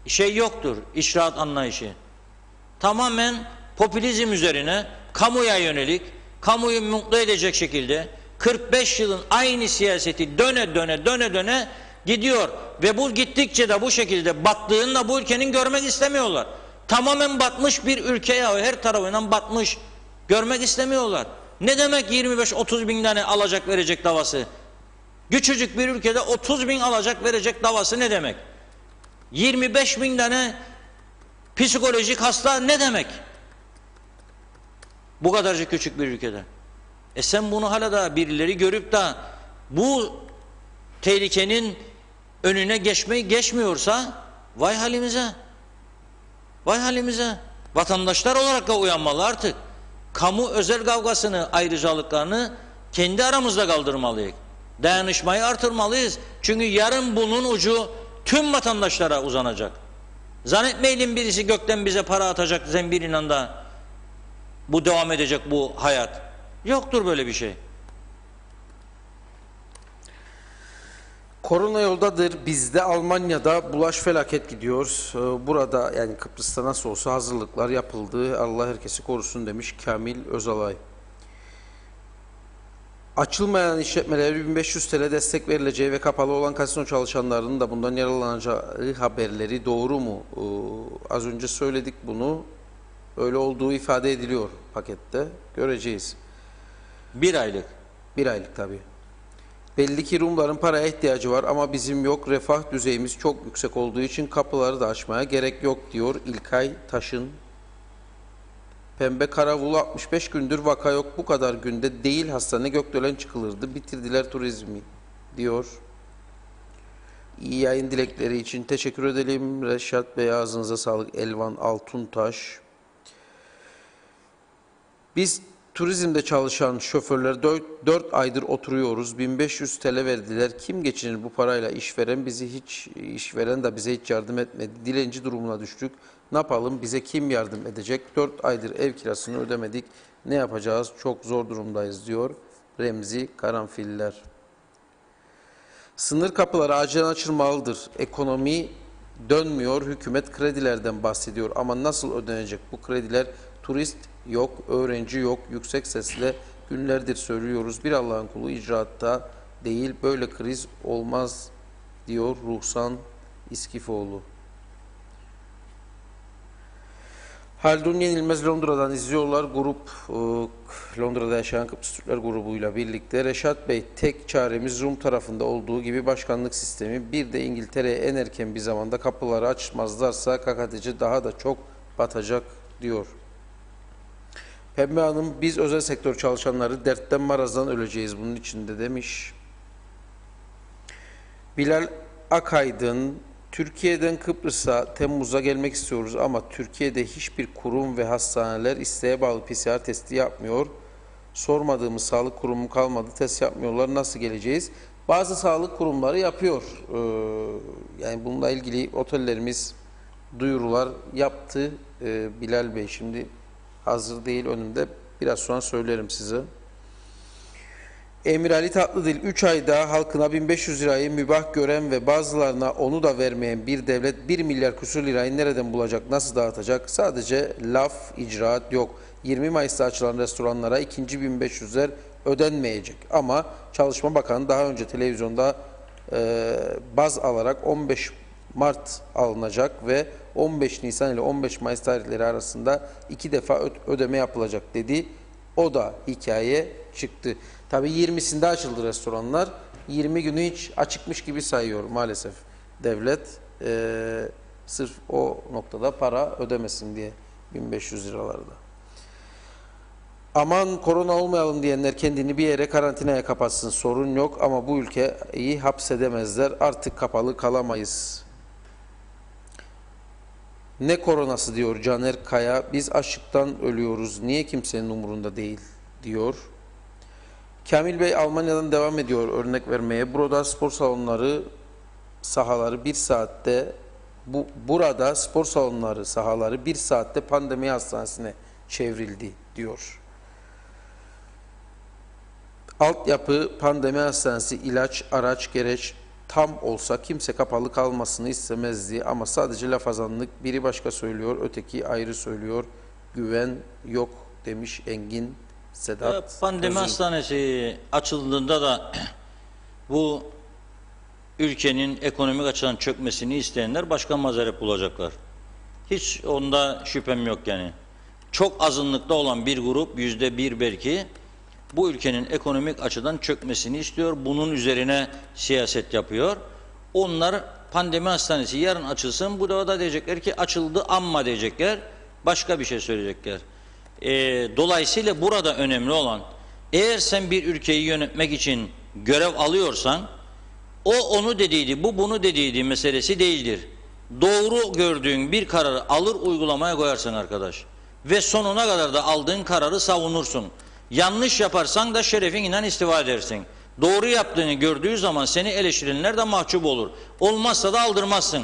şey yoktur. İşraat anlayışı. Tamamen popülizm üzerine kamuya yönelik, kamuyu mutlu edecek şekilde 45 yılın aynı siyaseti döne gidiyor. Ve bu gittikçe de bu şekilde battığını da bu ülkenin görmek istemiyorlar. Tamamen batmış bir ülke ya, her tarafından batmış. Görmek istemiyorlar. Ne demek 25-30 bin tane alacak verecek davası? Küçücük bir ülkede 30 bin alacak verecek davası ne demek? 25 bin tane psikolojik hasta ne demek? Bu kadarcık küçük bir ülkede. Sen bunu hala da birileri görüp de bu tehlikenin önüne geçmiyorsa vay halimize. Vay halimize. Vatandaşlar olarak da uyanmalı artık. Kamu özel kavgasını, ayrıcalıklarını kendi aramızda kaldırmalıyız. Dayanışmayı artırmalıyız. Çünkü yarın bunun ucu tüm vatandaşlara uzanacak. Zannetmeyelim birisi gökten bize para atacak zembiliyle de bu devam edecek bu hayat. Yoktur böyle bir şey. Korona yoldadır. Bizde Almanya'da bulaş felaket gidiyor. Burada yani Kıbrıs'ta nasıl olsa hazırlıklar yapıldı. Allah herkesi korusun demiş Kamil Özalay. Açılmayan işletmelere 1500 TL destek verileceği ve kapalı olan kasino çalışanlarının da bundan yararlanacağı haberleri doğru mu? Az önce söyledik bunu. Öyle olduğu ifade ediliyor pakette. Göreceğiz. 1 aylık. 1 aylık tabii. Belli ki Rumların paraya ihtiyacı var ama bizim yok. Refah düzeyimiz çok yüksek olduğu için kapıları da açmaya gerek yok diyor İlkay Taşın. Pembe Karavulu 65 gündür vaka yok. Bu kadar günde değil hastane gökdelen çıkılırdı. Bitirdiler turizmi diyor. İyi yayın dilekleri için teşekkür edelim. Reşat Bey ağzınıza sağlık. Elvan Altuntaş. Biz turizmde çalışan şoförler 4 aydır oturuyoruz. 1500 TL verdiler. Kim geçinir bu parayla? İşveren de bize hiç yardım etmedi. Dilenci durumuna düştük. Ne yapalım? Bize kim yardım edecek? 4 aydır ev kirasını ödemedik. Ne yapacağız? Çok zor durumdayız diyor Remzi Karanfiller. Sınır kapıları acilen açılmalıdır. Ekonomi dönmüyor. Hükümet kredilerden bahsediyor. Ama nasıl ödenecek bu krediler? Turist yok, öğrenci yok. Yüksek sesle Günlerdir söylüyoruz. Bir Allah'ın kulu icraatta değil. Böyle kriz olmaz diyor Ruhsan İskifoğlu. Haldun Yenilmez Londra'dan izliyorlar. Londra'da yaşayan Kıbrıs Türkler grubuyla birlikte. Reşat Bey, tek çaremiz Rum tarafında olduğu gibi başkanlık sistemi. Bir de İngiltere'ye en erken bir zamanda kapıları açmazlarsa KKTC daha da çok batacak diyor. Pembe Hanım, biz özel sektör çalışanları dertten marazdan öleceğiz bunun içinde demiş. Bilal Akaydın, Türkiye'den Kıbrıs'a Temmuz'a gelmek istiyoruz ama Türkiye'de hiçbir kurum ve hastaneler isteğe bağlı PCR testi yapmıyor. Sormadığımız sağlık kurumu kalmadı, test yapmıyorlar. Nasıl geleceğiz? Bazı sağlık kurumları yapıyor. Yani bununla ilgili otellerimiz duyurular yaptı. Bilal Bey şimdi hazır değil önümde. Biraz sonra söylerim size. Emir Ali Tatlıdil, 3 ayda halkına 1500 lirayı mübah gören ve bazılarına onu da vermeyen bir devlet 1 milyar küsur lirayı nereden bulacak, nasıl dağıtacak? Sadece laf, icraat yok. 20 Mayıs'ta açılan restoranlara ikinci 1500'ler ödenmeyecek. Ama Çalışma Bakanı daha önce televizyonda baz alarak 15 Mart alınacak ve 15 Nisan ile 15 Mayıs tarihleri arasında 2 defa ödeme yapılacak dedi. O da hikaye çıktı. Tabii 20'sinde açıldı restoranlar. 20 günü hiç açıkmış gibi sayıyor maalesef devlet. Sırf o noktada para ödemesin diye 1500 liralarda. Aman korona olmayalım diyenler kendini bir yere karantinaya kapatsın, sorun yok ama bu ülkeyi hapsedemezler. Artık kapalı kalamayız. Ne koronası diyor Caner Kaya. Biz açlıktan ölüyoruz. Niye kimsenin umurunda değil diyor. Kamil Bey Almanya'dan devam ediyor örnek vermeye. Burada spor salonları sahaları bir saatte burada spor salonları sahaları bir saatte pandemi hastanesine çevrildi diyor. Altyapı pandemi hastanesi, ilaç, araç, gereç tam olsa kimse kapalı kalmasını istemezdi ama sadece lafazanlık, biri başka söylüyor, öteki ayrı söylüyor. Güven yok demiş Engin Sedat. Pandemi hastanesi açıldığında da bu ülkenin ekonomik açıdan çökmesini isteyenler başka mazeret bulacaklar. Hiç onda şüphem yok yani. Çok azınlıkta olan bir grup, %1 belki, bu ülkenin ekonomik açıdan çökmesini istiyor. Bunun üzerine siyaset yapıyor. Onlar pandemi hastanesi yarın açılsın. Bu da diyecekler ki açıldı amma diyecekler. Başka bir şey söyleyecekler. Dolayısıyla burada önemli olan, eğer sen bir ülkeyi yönetmek için görev alıyorsan, o onu dediydi, bu bunu dediydi meselesi değildir. Doğru gördüğün bir kararı alır uygulamaya koyarsın arkadaş. Ve sonuna kadar da aldığın kararı savunursun. Yanlış yaparsan da şerefinden istifa edersin. Doğru yaptığını gördüğü zaman seni eleştirenler de mahcup olur. Olmazsa da aldırmazsın.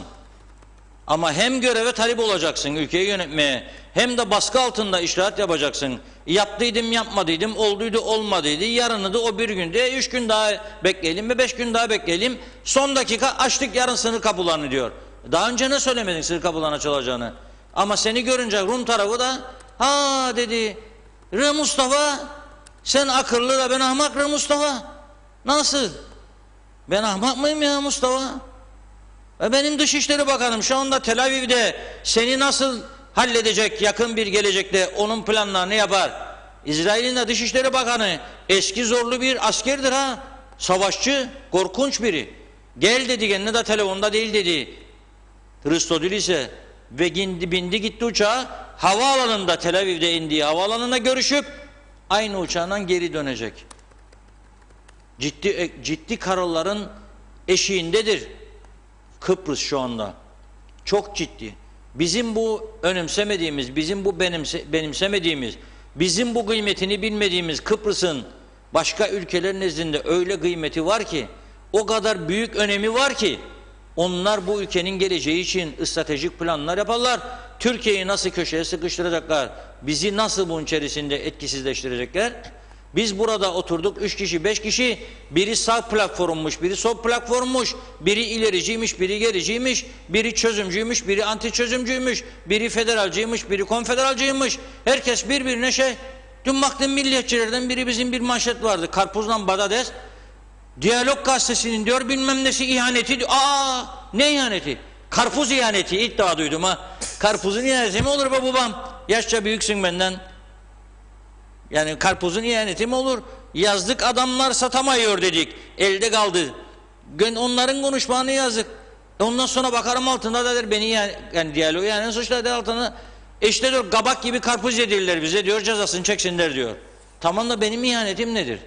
Ama hem göreve talip olacaksın ülkeyi yönetmeye, hem de baskı altında icraat yapacaksın. Yaptıydım yapmadıydım, olduydu olmadıydı, yarını da o bir günde 3 gün daha bekleyelim ve 5 gün daha bekleyelim. Son dakika açtık yarın sınır kapılarını diyor. Daha önce ne söylemedin sınır kapılarının açılacağını? Ama seni görünce Rum tarafı da ha dedi, Mustafa sen akıllı da ben ahmak Mustafa. Nasıl? Ben ahmak mıyım ya Mustafa? Benim Dışişleri Bakanım şu anda Tel Aviv'de seni nasıl halledecek yakın bir gelecekte onun planlarını yapar. İsrail'in de Dışişleri Bakanı eski zorlu bir askerdir ha. Savaşçı, korkunç biri. Gel dedi kendine de telefonda değil dedi. Hristodolis'e ve bindi gitti uçağa. Havaalanında Tel Aviv'de indiği havaalanında görüşüp aynı uçağından geri dönecek. Ciddi kararların eşiğindedir Kıbrıs şu anda. Çok ciddi. Bizim bu önemsemediğimiz, bizim bu benimsemediğimiz, bizim bu kıymetini bilmediğimiz Kıbrıs'ın başka ülkeler nezdinde öyle kıymeti var ki, o kadar büyük önemi var ki, onlar bu ülkenin geleceği için stratejik planlar yaparlar. Türkiye'yi nasıl köşeye sıkıştıracaklar, bizi nasıl bunun içerisinde etkisizleştirecekler. Biz burada oturduk 3 kişi 5 kişi, biri sağ platformmuş, biri sol platformmuş, biri ilericiymiş, biri gericiymiş, biri çözümcüymüş, biri anti çözümcüymüş, biri federalcıymış, biri konfederalcıymış. Herkes birbirine Dün baktım milliyetçilerden biri bizim bir manşet vardı. Karpuzla patates. Diyalog gazetesinin diyor bilmem nesi ihaneti. Aa, ne ihaneti? Karpuz ihaneti. İlk defa duydum ha. Karpuzun ihaneti mi olur be babam? Yaşça büyüksün benden. Yani karpuzun ihaneti mi olur? Yazdık adamlar satamıyor dedik. Elde kaldı. Onların konuşmanı yazdık. Ondan sonra bakarım altında da der beni yani diyalog yani suçladı altına. İşte diyor kabak gibi karpuz yedirdiler bize diyor cezasını çeksinler diyor. Tamam da benim ihanetim nedir?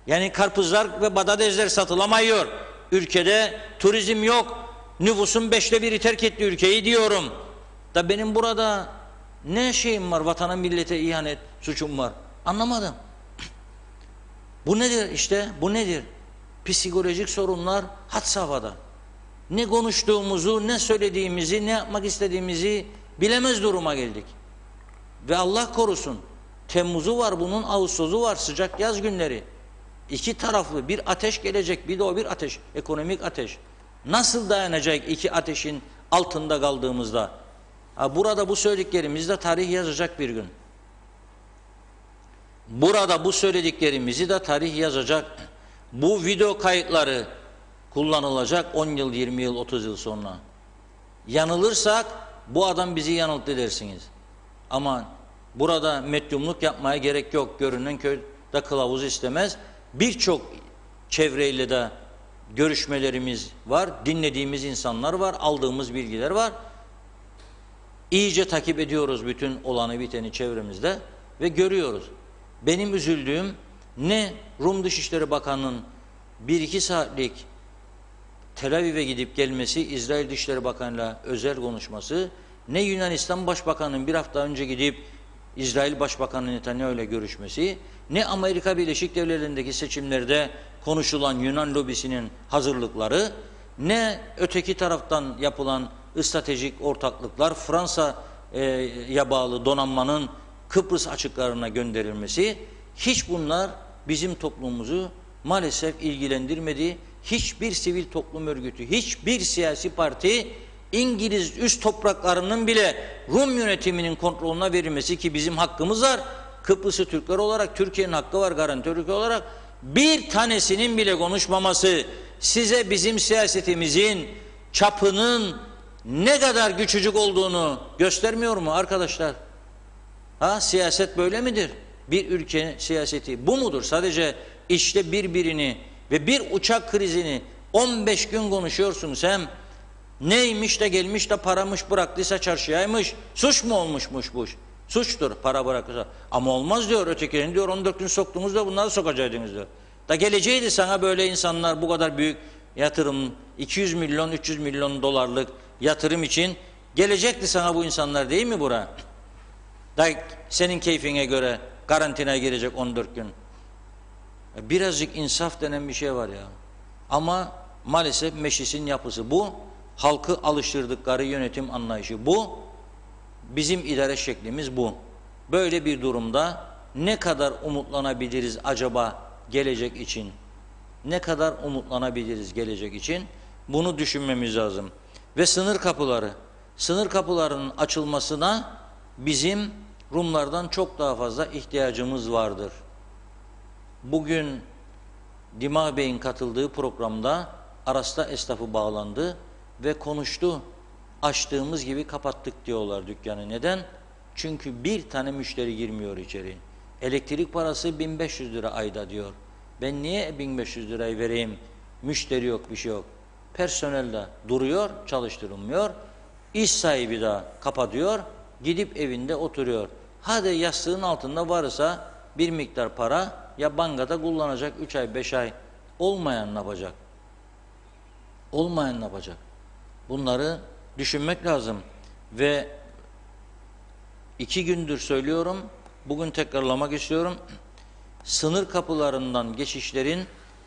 Yani karpuzlar ve patatesler satılamıyor. Ülkede turizm yok. Nüfusun 1/5'i terk etti ülkeyi diyorum. Da benim burada ne şeyim var? Vatana millete ihanet suçum var. Anlamadım. Bu nedir işte? Bu nedir? Psikolojik sorunlar had safhada. Ne konuştuğumuzu, ne söylediğimizi, ne yapmak istediğimizi bilemez duruma geldik. Ve Allah korusun. Temmuz'u var bunun, Ağustos'u var, sıcak yaz günleri. İki taraflı bir ateş gelecek, bir de o bir ateş, ekonomik ateş. Nasıl dayanacak iki ateşin altında kaldığımızda? Burada bu söylediklerimizde tarih yazacak bir gün. Burada bu söylediklerimizi de tarih yazacak. Bu video kayıtları kullanılacak 10 yıl, 20 yıl, 30 yıl sonra. Yanılırsak bu adam bizi yanılttı dersiniz. Ama burada medyumluk yapmaya gerek yok. Görünen köyde kılavuz istemez. Birçok çevreyle de görüşmelerimiz var. Dinlediğimiz insanlar var. Aldığımız bilgiler var. İyice takip ediyoruz bütün olanı biteni çevremizde ve görüyoruz. Benim üzüldüğüm ne Rum Dışişleri Bakanı'nın 1-2 saatlik Tel Aviv'e gidip gelmesi, İsrail Dışişleri Bakanı'yla özel konuşması, ne Yunanistan Başbakanı'nın bir hafta önce gidip İsrail Başbakanı Netanyahu ile görüşmesi, ne Amerika Birleşik Devletleri'ndeki seçimlerde konuşulan Yunan lobisinin hazırlıkları, ne öteki taraftan yapılan stratejik ortaklıklar, Fransa'ya bağlı donanmanın Kıbrıs açıklarına gönderilmesi, hiç bunlar bizim toplumumuzu maalesef ilgilendirmedi. Hiçbir sivil toplum örgütü, hiçbir siyasi parti İngiliz üst topraklarının bile Rum yönetiminin kontrolüne verilmesi ki bizim hakkımız var. Kıbrıs'ı Türkler olarak, Türkiye'nin hakkı var garantörlük olarak. Bir tanesinin bile konuşmaması size bizim siyasetimizin çapının ne kadar küçücük olduğunu göstermiyor mu arkadaşlar? Siyaset böyle midir? Bir ülke siyaseti bu mudur? Sadece işte birbirini ve bir uçak krizini 15 gün konuşuyorsunuz hem neymiş de gelmiş de paramış bıraktıysa çarşıyaymış. Suç mu olmuşmuş bu? Suçtur para bırakırsa. Ama olmaz diyor ötekilerin diyor 14 gün soktuğunuzda bunları sokacaktınız diyor. Da geleceğiydi sana böyle insanlar bu kadar büyük yatırım 200 milyon 300 milyon dolarlık yatırım için gelecekti sana bu insanlar değil mi bura? Da senin keyfine göre karantinaya girecek 14 gün. Birazcık insaf denen bir şey var ya. Ama maalesef meclisin yapısı bu. Halkı alıştırdıkları yönetim anlayışı bu. Bizim idare şeklimiz bu. Böyle bir durumda ne kadar umutlanabiliriz acaba gelecek için? Ne kadar umutlanabiliriz gelecek için? Bunu düşünmemiz lazım. Ve sınır kapıları. Sınır kapılarının açılmasına bizim Rumlardan çok daha fazla ihtiyacımız vardır. Bugün Dimağ Bey'in katıldığı programda Aras'ta esnafı bağlandı ve konuştu. Açtığımız gibi kapattık diyorlar dükkanı. Neden? Çünkü bir tane müşteri girmiyor içeri. Elektrik parası 1500 lira ayda diyor. Ben niye 1500 lirayı vereyim? Müşteri yok, bir şey yok. Personel de duruyor, çalıştırılmıyor. İş sahibi de kapatıyor, gidip evinde oturuyor. Hadi yastığın altında varsa bir miktar para ya bankada kullanacak 3 ay 5 ay. Olmayan ne yapacak? Olmayan ne yapacak? Bunları düşünmek lazım. Ve 2 gündür söylüyorum, bugün tekrarlamak istiyorum. Sınır kapılarından geçişlerin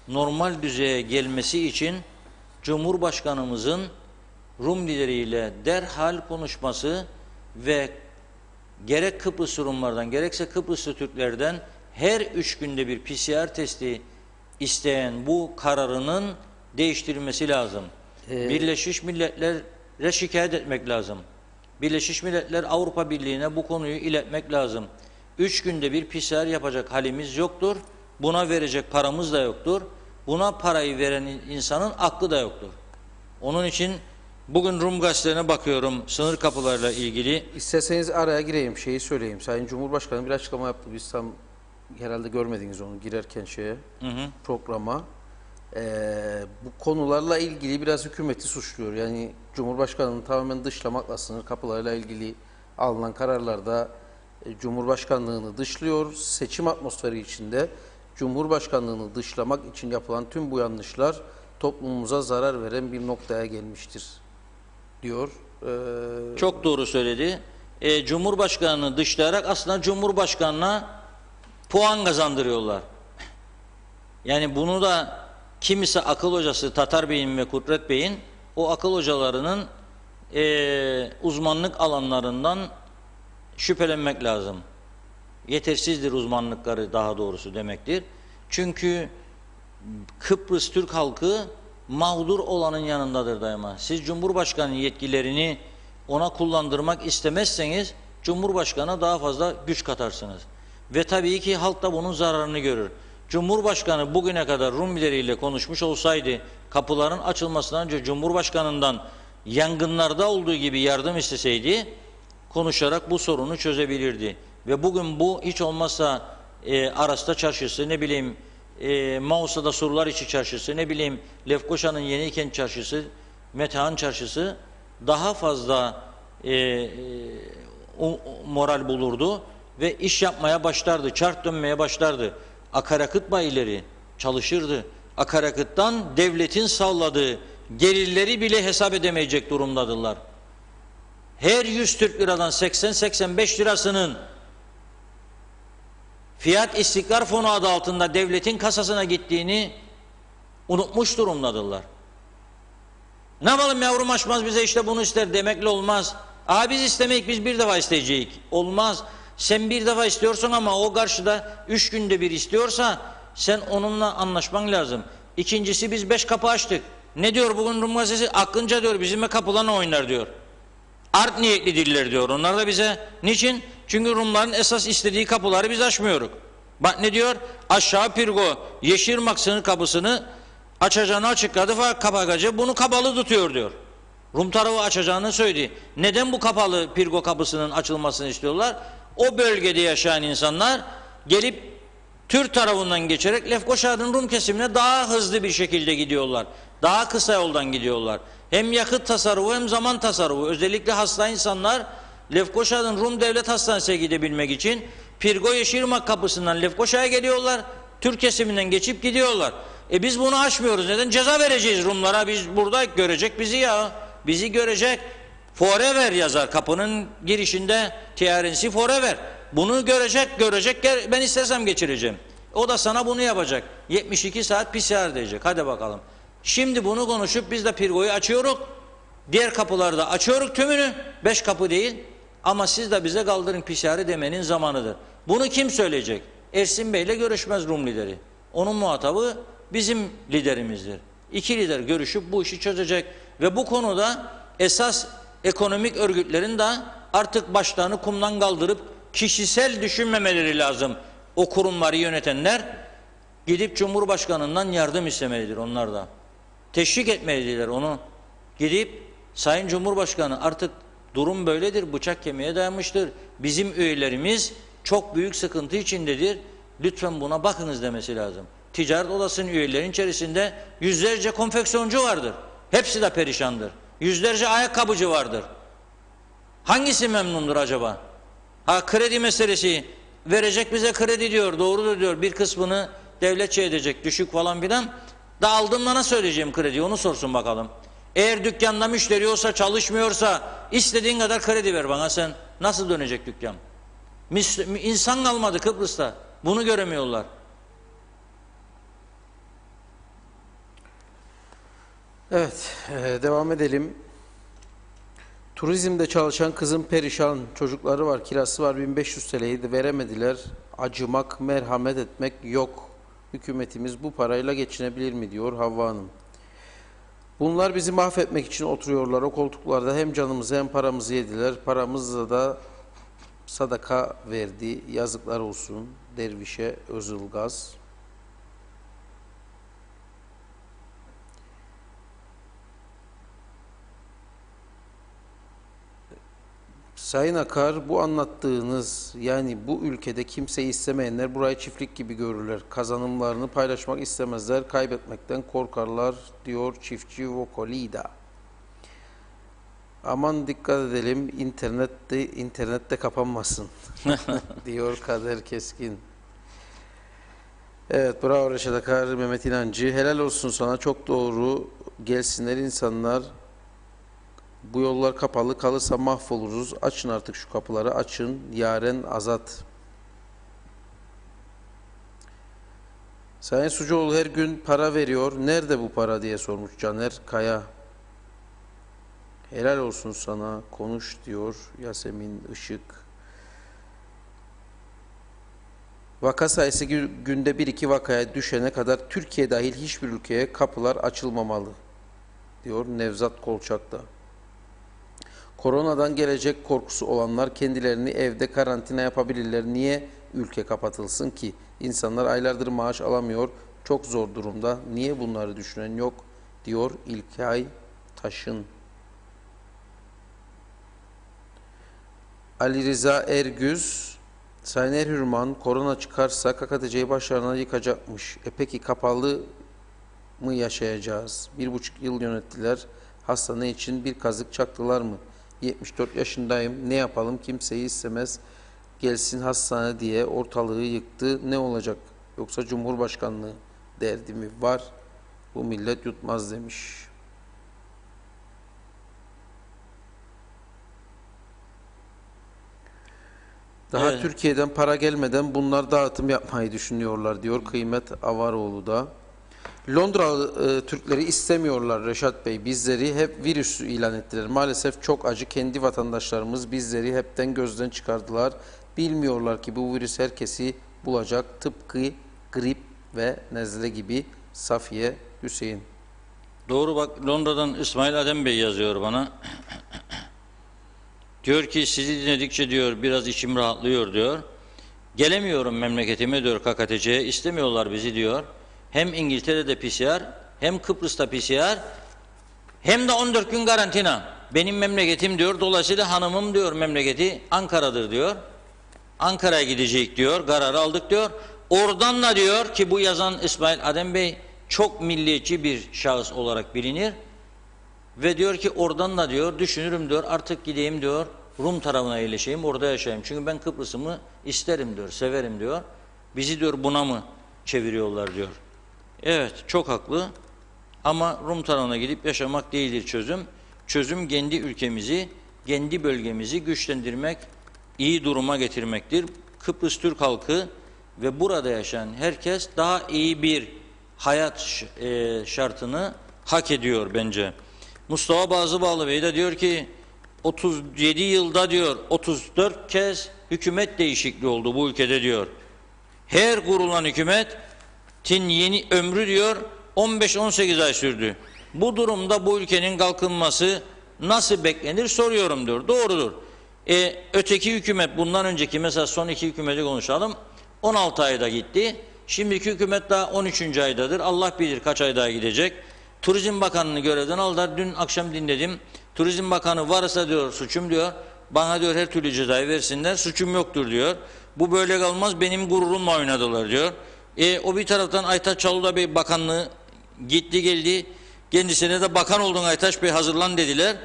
normal düzeye gelmesi için Cumhurbaşkanımızın Rum lideriyle derhal konuşması ve gerek Kıbrıs Rumlardan gerekse Kıbrıslı Türklerden her 3 günde bir PCR testi isteyen bu kararının değiştirilmesi lazım. Birleşmiş Milletler'e şikayet etmek lazım. Birleşmiş Milletler Avrupa Birliği'ne bu konuyu iletmek lazım. 3 günde bir PCR yapacak halimiz yoktur. Buna verecek paramız da yoktur. Buna parayı veren insanın aklı da yoktur. Onun için bugün Rum gazetelerine bakıyorum sınır kapılarıyla ilgili. İsterseniz araya gireyim, şeyi söyleyeyim. Sayın Cumhurbaşkanı bir açıklama yaptı. Biz tam herhalde görmediniz onu girerken programa. Bu konularla ilgili biraz hükümeti suçluyor. Yani Cumhurbaşkanı'nın tamamen dışlamakla sınır kapılarıyla ilgili alınan kararlarda Cumhurbaşkanlığını dışlıyor. Seçim atmosferi içinde Cumhurbaşkanlığını dışlamak için yapılan tüm bu yanlışlar toplumumuza zarar veren bir noktaya gelmiştir diyor. Çok doğru söyledi. Cumhurbaşkanını dışlayarak aslında Cumhurbaşkanına puan kazandırıyorlar. Yani bunu da kimisi akıl hocası Tatar Bey'in ve Kudret Bey'in o akıl hocalarının uzmanlık alanlarından şüphelenmek lazım. Yetersizdir uzmanlıkları daha doğrusu demektir. Çünkü Kıbrıs Türk halkı mağdur olanın yanındadır daima. Siz Cumhurbaşkanı yetkilerini ona kullandırmak istemezseniz Cumhurbaşkanı'na daha fazla güç katarsınız. Ve tabii ki halk da bunun zararını görür. Cumhurbaşkanı bugüne kadar Rumileriyle konuşmuş olsaydı, kapıların açılmasından önce Cumhurbaşkanı'ndan yangınlarda olduğu gibi yardım isteseydi, konuşarak bu sorunu çözebilirdi. Ve bugün bu hiç olmazsa Aras'ta çarşısı, ne bileyim Mausa'da Surlar-içi çarşısı, ne bileyim Lefkoşa'nın Yenikent çarşısı, Metehan çarşısı daha fazla moral bulurdu ve iş yapmaya başlardı, çark dönmeye başlardı. Akaryakıt bayileri çalışırdı. Akaryakıttan devletin sağladığı gelirleri bile hesap edemeyecek durumdadırlar. Her 100 Türk liradan 80-85 lirasının Fiyat İstikrar Fonu adı altında devletin kasasına gittiğini unutmuş durumdadırlar. Ne yapalım yavrum açmaz bize işte bunu ister demekle olmaz. Biz istemeyik, biz bir defa isteyeceğiz. Olmaz. Sen bir defa istiyorsun ama o karşıda 3 günde bir istiyorsa sen onunla anlaşman lazım. İkincisi biz 5 kapı açtık. Ne diyor bugün Rum gazetesi? Aklınca diyor bizimle kapılarına oynar diyor. Art niyetli diller diyor. Onlar da bize. Niçin? Çünkü Rumların esas istediği kapıları biz açmıyoruz. Bak ne diyor? Aşağı Pirgo, Yeşilırmak sınır kapısını açacağını açıkladı fakat kapagacı bunu kapalı tutuyor diyor. Rum tarafı açacağını söyledi. Neden bu kapalı Pirgo kapısının açılmasını istiyorlar? O bölgede yaşayan insanlar gelip Türk tarafından geçerek Lefkoşa'nın Rum kesimine daha hızlı bir şekilde gidiyorlar. Daha kısa yoldan gidiyorlar. Hem yakıt tasarrufu hem zaman tasarrufu. Özellikle hasta insanlar Lefkoşa'nın Rum Devlet Hastanesi'ne gidebilmek için Pirgo Yeşilırmak kapısından Lefkoşa'ya geliyorlar. Türk kesiminden geçip gidiyorlar. Biz bunu aşmıyoruz. Neden? Ceza vereceğiz Rumlara. Biz burada görecek bizi ya. Bizi görecek. Forever yazar kapının girişinde TRNC Forever. Bunu görecek. Ben istersem geçireceğim. O da sana bunu yapacak. 72 saat PCR diyecek. Hadi bakalım. Şimdi bunu konuşup biz de Pirgo'yu açıyoruz. Diğer kapıları da açıyoruz tümünü. 5 kapı değil. Ama siz de bize kaldırın PCR'ı demenin zamanıdır. Bunu kim söyleyecek? Ersin Bey'le görüşmez Rum lideri. Onun muhatabı bizim liderimizdir. 2 lider görüşüp bu işi çözecek. Ve bu konuda esas ekonomik örgütlerin de artık başlarını kumdan kaldırıp kişisel düşünmemeleri lazım. O kurumları yönetenler gidip Cumhurbaşkanı'ndan yardım istemelidir onlar da. Teşvik etmelidirler onu. Gidip Sayın Cumhurbaşkanı artık durum böyledir, bıçak kemiğe dayanmıştır. Bizim üyelerimiz çok büyük sıkıntı içindedir. Lütfen buna bakınız demesi lazım. Ticaret Odası'nın üyelerin içerisinde yüzlerce konfeksiyoncu vardır. Hepsi de perişandır. Yüzlerce ayakkabıcı vardır. Hangisi memnundur acaba? Kredi meselesi verecek bize kredi diyor, doğrudur diyor. Bir kısmını devlet edecek, düşük falan filan. Da aldığımda nasıl söyleyeceğim krediyi onu sorsun bakalım. Eğer dükkanda müşteri olsa çalışmıyorsa istediğin kadar kredi ver bana sen. Nasıl dönecek dükkan? İnsan kalmadı Kıbrıs'ta. Bunu göremiyorlar. Evet, devam edelim. Turizmde çalışan kızın perişan, çocukları var, kirası var, 1500 TL'yi de veremediler. Acımak, merhamet etmek yok. Hükümetimiz bu parayla geçinebilir mi diyor Havva Hanım. Bunlar bizi mahvetmek için oturuyorlar o koltuklarda, hem canımızı hem paramızı yediler. Paramızla da sadaka verdi. Yazıklar olsun Derviş'e Özılgaz. Sayın Akar, bu anlattığınız, yani bu ülkede kimseyi istemeyenler burayı çiftlik gibi görürler. Kazanımlarını paylaşmak istemezler, kaybetmekten korkarlar diyor çiftçi Vokolida. Aman dikkat edelim, internette kapanmasın diyor Kader Keskin. Evet, bravo Reşat Akar, Mehmet İnancı. Helal olsun sana, çok doğru. Gelsinler insanlar. Bu yollar kapalı kalırsa mahvoluruz. Açın artık şu kapıları, açın. Yaren Azat. Sayın Sucuoğlu her gün para veriyor. Nerede bu para diye sormuş Caner Kaya. Helal olsun sana. Konuş diyor Yasemin Işık. Vaka sayısı günde 1-2 vakaya düşene kadar Türkiye dahil hiçbir ülkeye kapılar açılmamalı diyor Nevzat Kolçak'ta. Koronadan gelecek korkusu olanlar kendilerini evde karantina yapabilirler. Niye ülke kapatılsın ki? İnsanlar aylardır maaş alamıyor. Çok zor durumda. Niye bunları düşünen yok? Diyor İlkay Taşın. Ali Rıza Ergüz. Sayın Erhürman, korona çıkarsa KKTC'yi başlarına yıkacakmış. Peki kapalı mı yaşayacağız? 1,5 yıl yönettiler. Hastane için bir kazık çaktılar mı? 74 yaşındayım. Ne yapalım? Kimseyi istemez. Gelsin hastane diye ortalığı yıktı. Ne olacak? Yoksa Cumhurbaşkanlığı derdi mi var? Bu millet yutmaz demiş. Daha Evet. Türkiye'den para gelmeden bunlar dağıtım yapmayı düşünüyorlar diyor Kıymet Avaroğlu da. Londralı Türkleri istemiyorlar Reşat Bey. Bizleri hep virüsü ilan ettiler. Maalesef çok acı, kendi vatandaşlarımız bizleri hepten gözden çıkardılar. Bilmiyorlar ki bu virüs herkesi bulacak. Tıpkı grip ve nezle gibi. Safiye Hüseyin. Doğru, bak Londra'dan İsmail Adem Bey yazıyor bana. Diyor ki sizi dinledikçe diyor biraz içim rahatlıyor diyor. Gelemiyorum memleketime diyor KKTC'ye, istemiyorlar bizi diyor. Hem İngiltere'de PCR, hem Kıbrıs'ta PCR, hem de 14 gün karantina. Benim memleketim diyor, dolayısıyla hanımım diyor memleketi Ankara'dır diyor. Ankara'ya gidecek diyor, kararı aldık diyor. Oradan da diyor ki bu yazan İsmail Adem Bey çok milliyetçi bir şahıs olarak bilinir. Ve diyor ki oradan da diyor düşünürüm diyor, artık gideyim diyor Rum tarafına yerleşeyim, orada yaşayayım. Çünkü ben Kıbrıs'ımı isterim diyor, severim diyor. Bizi diyor buna mı çeviriyorlar diyor. Evet, çok haklı. Ama Rum tarafına gidip yaşamak değildir çözüm. Çözüm kendi ülkemizi, kendi bölgemizi güçlendirmek, iyi duruma getirmektir. Kıbrıs Türk halkı ve burada yaşayan herkes daha iyi bir hayat şartını hak ediyor bence. Mustafa Bazıbağlı Bey de diyor ki 37 yılda diyor 34 kez hükümet değişikliği oldu bu ülkede diyor. Her kurulan hükümetin yeni ömrü diyor 15-18 ay sürdü. Bu durumda bu ülkenin kalkınması nasıl beklenir soruyorum diyor. Doğrudur. Öteki hükümet bundan önceki mesela son iki hükümeti konuşalım. 16 ayda gitti. Şimdiki hükümet daha 13. aydadır. Allah bilir kaç ay daha gidecek. Turizm Bakanı'nı görevden aldılar. Dün akşam dinledim. Turizm Bakanı varsa diyor suçum diyor. Bana diyor her türlü cezayı versinler. Suçum yoktur diyor. Bu böyle kalmaz. Benim gururumla oynadılar diyor. O bir taraftan Aytaç Çağlıda Bey bakanlığı gitti geldi. Kendisine de bakan oldun Aytaç Bey hazırlan dediler.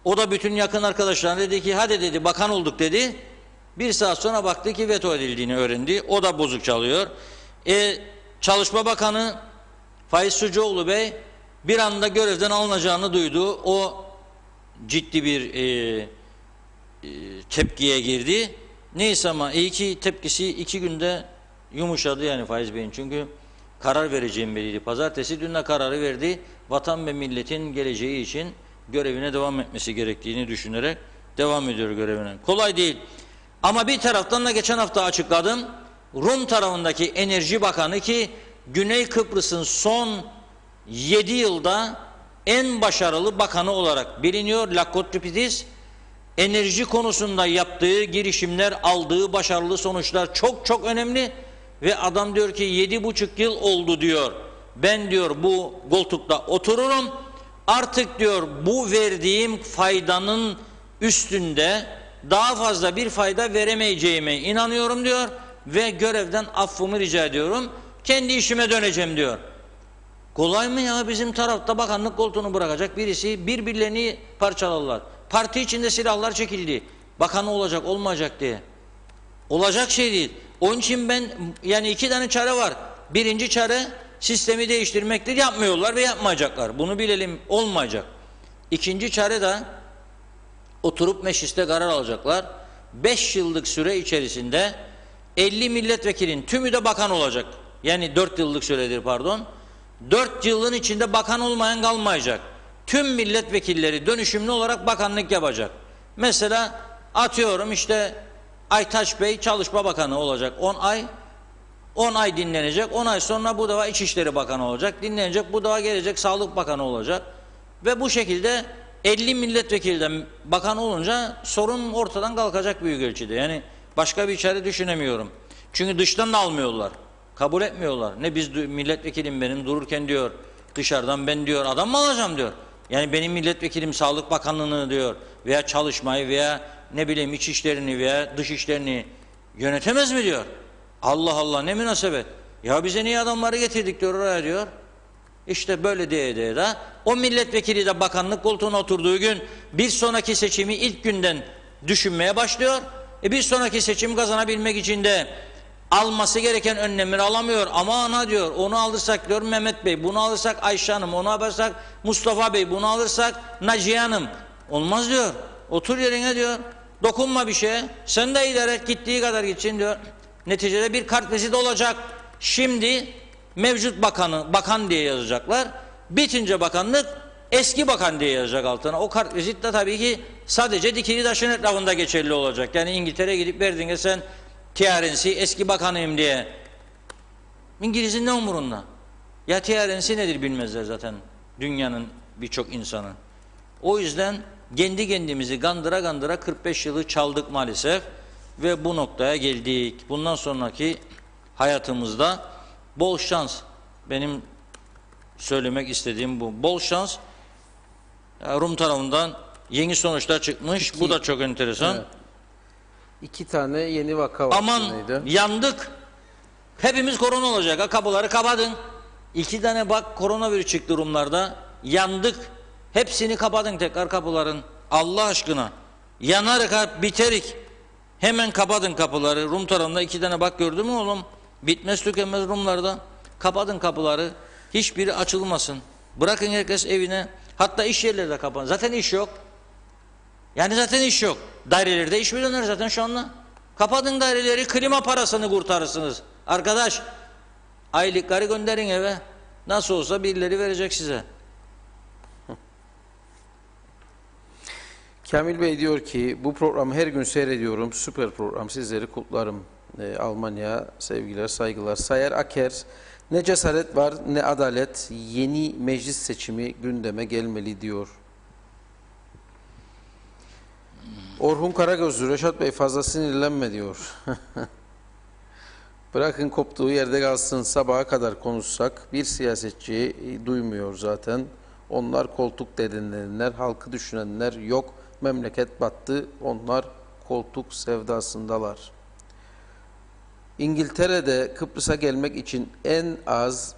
O da bütün yakın arkadaşlarına dedi ki hadi dedi bakan olduk dedi. Bir saat sonra baktı ki veto edildiğini öğrendi. O da bozuk çalıyor. Çalışma Bakanı Faiz Sucuoğlu Bey bir anda görevden alınacağını duydu. O ciddi bir tepkiye girdi. Neyse ama iyi ki tepkisi 2 günde yumuşadı yani Faiz Bey'in. Çünkü karar vereceğim belliydi. Pazartesi dün de kararı verdi. Vatan ve milletin geleceği için görevine devam etmesi gerektiğini düşünerek devam ediyor görevine. Kolay değil. Ama bir taraftan da geçen hafta açıkladım. Rum tarafındaki Enerji Bakanı ki Güney Kıbrıs'ın son 7 yılda en başarılı bakanı olarak biliniyor. Lakotripidis enerji konusunda yaptığı girişimler, aldığı başarılı sonuçlar çok çok önemli ve adam diyor ki 7,5 yıl oldu diyor. Ben diyor bu koltukta otururum. Artık diyor bu verdiğim faydanın üstünde daha fazla bir fayda veremeyeceğime inanıyorum diyor ve görevden affımı rica ediyorum. Kendi işime döneceğim diyor. Kolay mı ya, bizim tarafta bakanlık koltuğunu bırakacak birisi, birbirlerini parçalarlar. Parti içinde silahlar çekildi. Bakanı olacak olmayacak diye. Olacak şey değil. Onun için ben yani 2 tane çare var. Birinci çare sistemi değiştirmektir. Yapmıyorlar ve yapmayacaklar. Bunu bilelim, olmayacak. İkinci çare de oturup mecliste karar alacaklar. 5 yıllık süre içerisinde 50 milletvekilin tümü de bakan olacak. Yani 4 yıllık süredir pardon. 4 yılın içinde bakan olmayan kalmayacak. Tüm milletvekilleri dönüşümlü olarak bakanlık yapacak. Mesela atıyorum işte Aytaç Bey Çalışma Bakanı olacak 10 ay. 10 ay dinlenecek. 10 ay sonra bu defa İçişleri Bakanı olacak. Dinlenecek. Bu defa gelecek Sağlık Bakanı olacak. Ve bu şekilde 50 milletvekilden bakan olunca sorun ortadan kalkacak büyük ölçüde. Yani başka bir çare düşünemiyorum. Çünkü dıştan da almıyorlar. Kabul etmiyorlar. Ne biz milletvekilim benim dururken diyor dışarıdan ben diyor adam mı alacağım diyor. Yani benim milletvekilim Sağlık Bakanlığı'nı diyor veya çalışmayı veya ne bileyim iç işlerini veya dış işlerini yönetemez mi diyor. Allah Allah ne münasebet. Ya bize niye adamları getirdik diyor oraya diyor. İşte böyle diye de o milletvekili de bakanlık koltuğuna oturduğu gün bir sonraki seçimi ilk günden düşünmeye başlıyor. Bir sonraki seçim kazanabilmek için de alması gereken önlemleri alamıyor. Aman ha diyor onu alırsak diyor Mehmet Bey, bunu alırsak Ayşe Hanım, onu alırsak Mustafa Bey, bunu alırsak Naciye Hanım. Olmaz diyor. Otur yerine diyor. Dokunma bir şeye. Sen de idare et, gittiği kadar gitsin diyor. Neticede bir kart vizit olacak. Şimdi mevcut bakanı bakan diye yazacaklar. Bitince bakanlık eski bakan diye yazacak altına. O kart vizit de tabii ki sadece dikili taşın etrafında geçerli olacak. Yani İngiltere'ye gidip verdiğinde sen TRNC eski bakanıyım diye. İngiliz'in ne umurunda? Ya TRNC nedir bilmezler zaten dünyanın birçok insanı. O yüzden kendi kendimizi gandıra gandıra 45 yılı çaldık maalesef ve bu noktaya geldik. Bundan sonraki hayatımızda bol şans. Benim söylemek istediğim bu. Bol şans. Rum tarafından yeni sonuçlar çıkmış. Bu da çok enteresan. Evet. 2 tane yeni vaka var. Aman yandık. Hepimiz korona olacak. Ha, kapıları kapatın. 2 tane bak koronavirüs çıktı Rumlarda. Yandık. Hepsini kapatın tekrar kapıların. Allah aşkına. Yanarık biterik. Hemen kapatın kapıları. Rum tarafında 2 tane bak gördün mü oğlum? Bitmez tükenmez Rumlarda. Kapatın kapıları. Hiçbiri açılmasın. Bırakın herkes evine. Hatta iş yerleri de kapatın. Zaten iş yok. Yani zaten iş yok. Dairelerde iş milyoner zaten şu anda. Kapatın daireleri, klima parasını kurtarırsınız. Arkadaş, aylıkları gönderin eve. Nasıl olsa birileri verecek size. Kamil Bey diyor ki bu programı her gün seyrediyorum. Süper program. Sizleri kutlarım. Almanya sevgiler, saygılar. Sayar Aker, ne cesaret var ne adalet. Yeni meclis seçimi gündeme gelmeli diyor. Orhun Karagözlü, Reşat Bey fazla sinirlenme diyor. Bırakın koptuğu yerde kalsın, sabaha kadar konuşsak bir siyasetçi duymuyor zaten. Onlar koltuk dedinlenenler, halkı düşünenler yok. Memleket battı, onlar koltuk sevdasındalar. İngiltere'de Kıbrıs'a gelmek için en az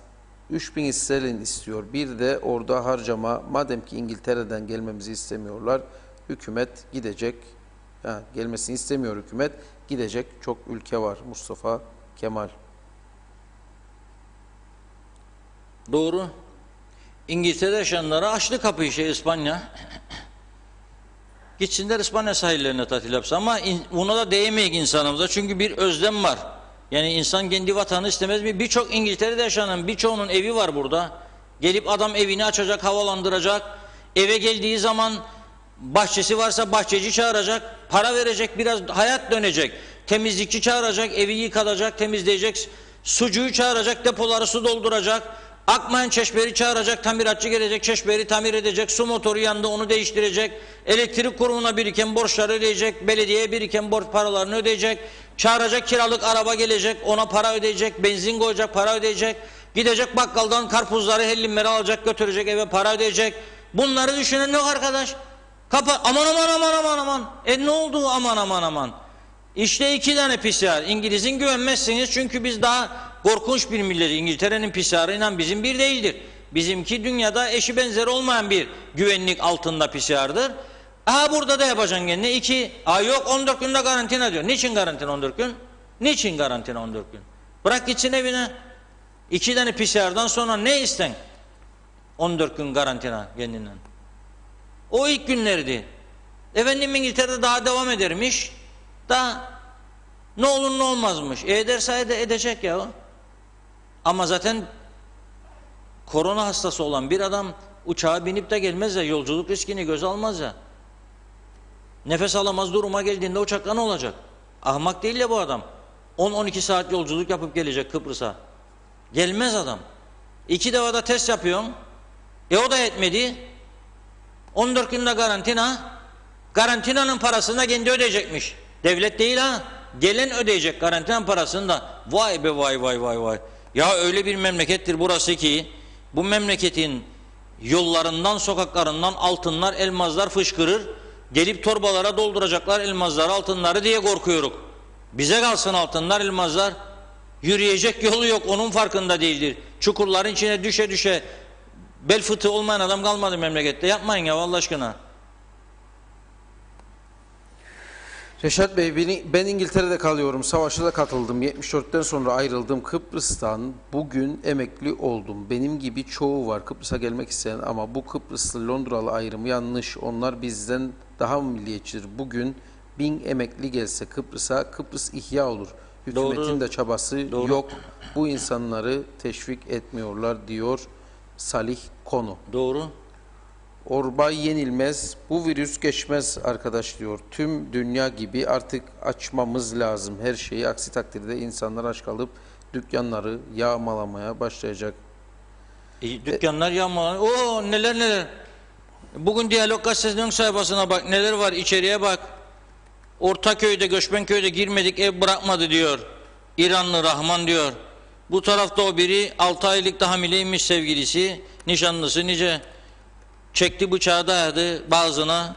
3000 sterlin istiyor. Bir de orada harcama, madem ki İngiltere'den gelmemizi istemiyorlar, hükümet gidecek, gelmesini istemiyor hükümet, gidecek çok ülke var. Mustafa Kemal. Doğru. İngiltere yaşayanlara açtı kapıyı İspanya. Gitsinler İspanya sahillerine tatil yapsa ama buna da değmeyik insanımıza çünkü bir özlem var. Yani insan kendi vatanı istemez mi? Birçok İngiltere'de yaşanan birçoğunun evi var burada. Gelip adam evini açacak, havalandıracak. Eve geldiği zaman bahçesi varsa bahçeci çağıracak, para verecek, biraz hayat dönecek. Temizlikçi çağıracak, evi yıkatacak, temizleyecek. Sucuğu çağıracak, depoları su dolduracak. Akmayan Çeşmeri çağıracak, tamiratçı gelecek, Çeşmeri tamir edecek, su motoru yandı onu değiştirecek, elektrik kurumuna biriken borçları ödeyecek, belediyeye biriken borç paralarını ödeyecek, çağıracak kiralık araba gelecek, ona para ödeyecek, benzin koyacak, para ödeyecek, gidecek bakkaldan karpuzları, hellimleri alacak, götürecek eve, para ödeyecek. Bunları düşünen yok arkadaş. Aman aman aman aman aman. Ne oldu aman aman aman. İşte 2 tane PCR. İngiliz'in güvenmezsiniz çünkü biz daha korkunç bir milleti. İngiltere'nin PCR'ıyla bizim bir değildir. Bizimki dünyada eşi benzeri olmayan bir güvenlik altında PCR'dır. Burada da yapacaksın kendine 2. Yok 14 günde karantina diyor. Niçin karantina 14 gün? Niçin karantina 14 gün? Bırak gitsin evine. 2 tane PCR'dan sonra ne isten? 14 gün karantina kendinden. O ilk günlerdi. Efendim İngiltere'de daha devam edermiş. Daha ne olur ne olmazmış. Ederse edecek ya. Ama zaten korona hastası olan bir adam uçağa binip de gelmez ya, yolculuk riskini göze almaz ya. Nefes alamaz duruma geldiğinde uçakta ne olacak? Ahmak değil ya bu adam. 10-12 saat yolculuk yapıp gelecek Kıbrıs'a. Gelmez adam. 2 defa da test yapıyorsun. O da yetmedi. 14 günde karantina. Karantinanın parasını da kendi ödeyecekmiş. Devlet değil ha. Gelen ödeyecek karantinanın parasını da. Vay be vay vay vay vay. Ya öyle bir memlekettir burası ki bu memleketin yollarından, sokaklarından altınlar, elmazlar fışkırır. Gelip torbalara dolduracaklar elmazları, altınları diye korkuyoruz. Bize kalsın altınlar, elmazlar. Yürüyecek yolu yok, onun farkında değildir. Çukurların içine düşe düşe bel fıtığı olmayan adam kalmadı memlekette. Yapmayın ya Allah aşkına. Reşat Bey, ben İngiltere'de kalıyorum. Savaşa da katıldım. 74'ten sonra ayrıldım. Kıbrıs'tan bugün emekli oldum. Benim gibi çoğu var Kıbrıs'a gelmek isteyen ama bu Kıbrıslı Londralı ayrımı yanlış. Onlar bizden daha milliyetçidir. Bugün 1000 emekli gelse Kıbrıs'a, Kıbrıs ihya olur. Hükümetin de çabası yok. Bu insanları teşvik etmiyorlar diyor Salih Konu. Doğru. Orbay yenilmez, bu virüs geçmez arkadaş diyor. Tüm dünya gibi artık açmamız lazım her şeyi. Aksi takdirde insanlar aç kalıp dükkanları yağmalamaya başlayacak. Dükkanlar yağmalanıyor. Oo neler neler. Bugün Diyalog Gazetesi'nin sayfasına bak, neler var, içeriye bak. Ortaköy'de, Göçmenköy'de girmedik, ev bırakmadı diyor. İranlı Rahman diyor. Bu tarafta o biri 6 aylıkta hamileymiş sevgilisi, nişanlısı nice. Çekti bıçağı dayadı bazına,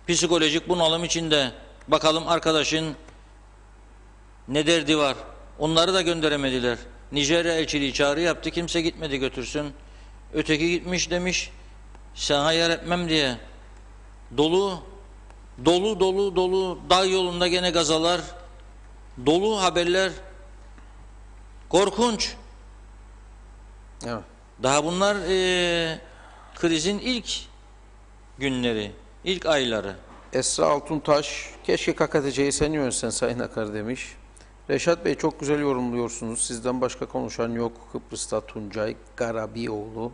psikolojik bunalım içinde. Bakalım arkadaşın ne derdi var. Onları da gönderemediler. Nijerya elçiliği çağrı yaptı, kimse gitmedi götürsün. Öteki gitmiş demiş, sana yer etmem diye. Dolu, dolu, dolu, dolu, dağ yolunda gene gazalar, dolu haberler, korkunç. Evet. Daha bunlar krizin ilk günleri, ilk ayları. Esra Altuntaş, keşke KKTC'yi sen yönetsen Sayın Akar demiş. Reşat Bey, çok güzel yorumluyorsunuz. Sizden başka konuşan yok. Kıbrıs'ta Tuncay Garabioğlu.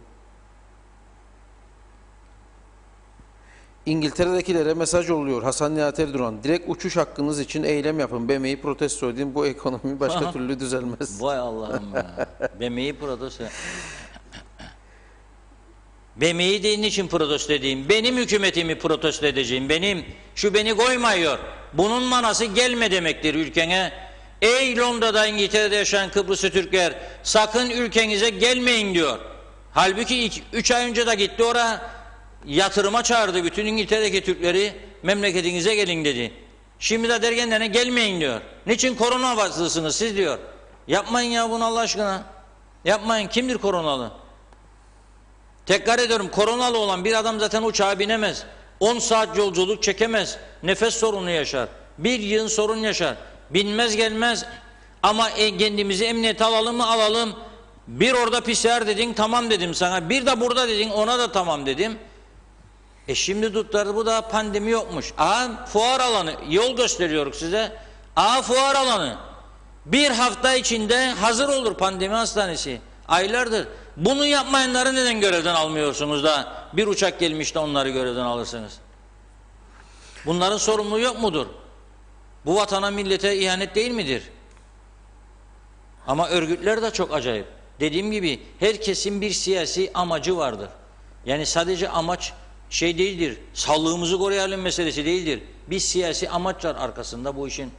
İngiltere'dekilere mesaj oluyor. Hasan Nihat Erdoğan, direkt uçuş hakkınız için eylem yapın. BM'yi protesto edin. Bu ekonomi başka türlü düzelmez. Vay Allah'ım ya. BM'yi protesto. BM'yi de niçin protesto edeyim? Benim hükümetimi protesto edeceğim. Benim. Şu beni koymuyor. Bunun manası gelme demektir ülkene. Ey Londra'da, İngiltere'de yaşayan Kıbrıslı Türkler, sakın ülkenize gelmeyin diyor. Halbuki 3 ay önce de gitti oraya, yatırıma çağırdı bütün İngiltere'deki Türkleri, memleketinize gelin dedi. Şimdi de dergenlerine gelmeyin diyor. Niçin korona vasıtasınız siz diyor. Yapmayın ya bunu Allah aşkına. Yapmayın. Kimdir koronalı? Tekrar ediyorum, koronalı olan bir adam zaten uçağa binemez. 10 saat yolculuk çekemez. Nefes sorunu yaşar. Bir yığın sorun yaşar. Binmez gelmez. Ama kendimizi emniyete alalım mı alalım. Bir orada PCR dedin, tamam dedim sana. Bir de burada dedin, ona da tamam dedim. Şimdi tutları bu da pandemi yokmuş. Fuar alanı, yol gösteriyoruz size. Fuar alanı. Bir hafta içinde hazır olur pandemi hastanesi. Aylardır. Bunu yapmayanları neden görevden almıyorsunuz da bir uçak gelmiş de onları görevden alırsınız? Bunların sorumluluğu yok mudur? Bu vatana millete ihanet değil midir? Ama örgütler de çok acayip. dediğim gibi herkesin bir siyasi amacı vardır. Yani sadece amaç şey değildir, sağlığımızı koruyalım meselesi değildir. Bir siyasi amaç var arkasında bu işin.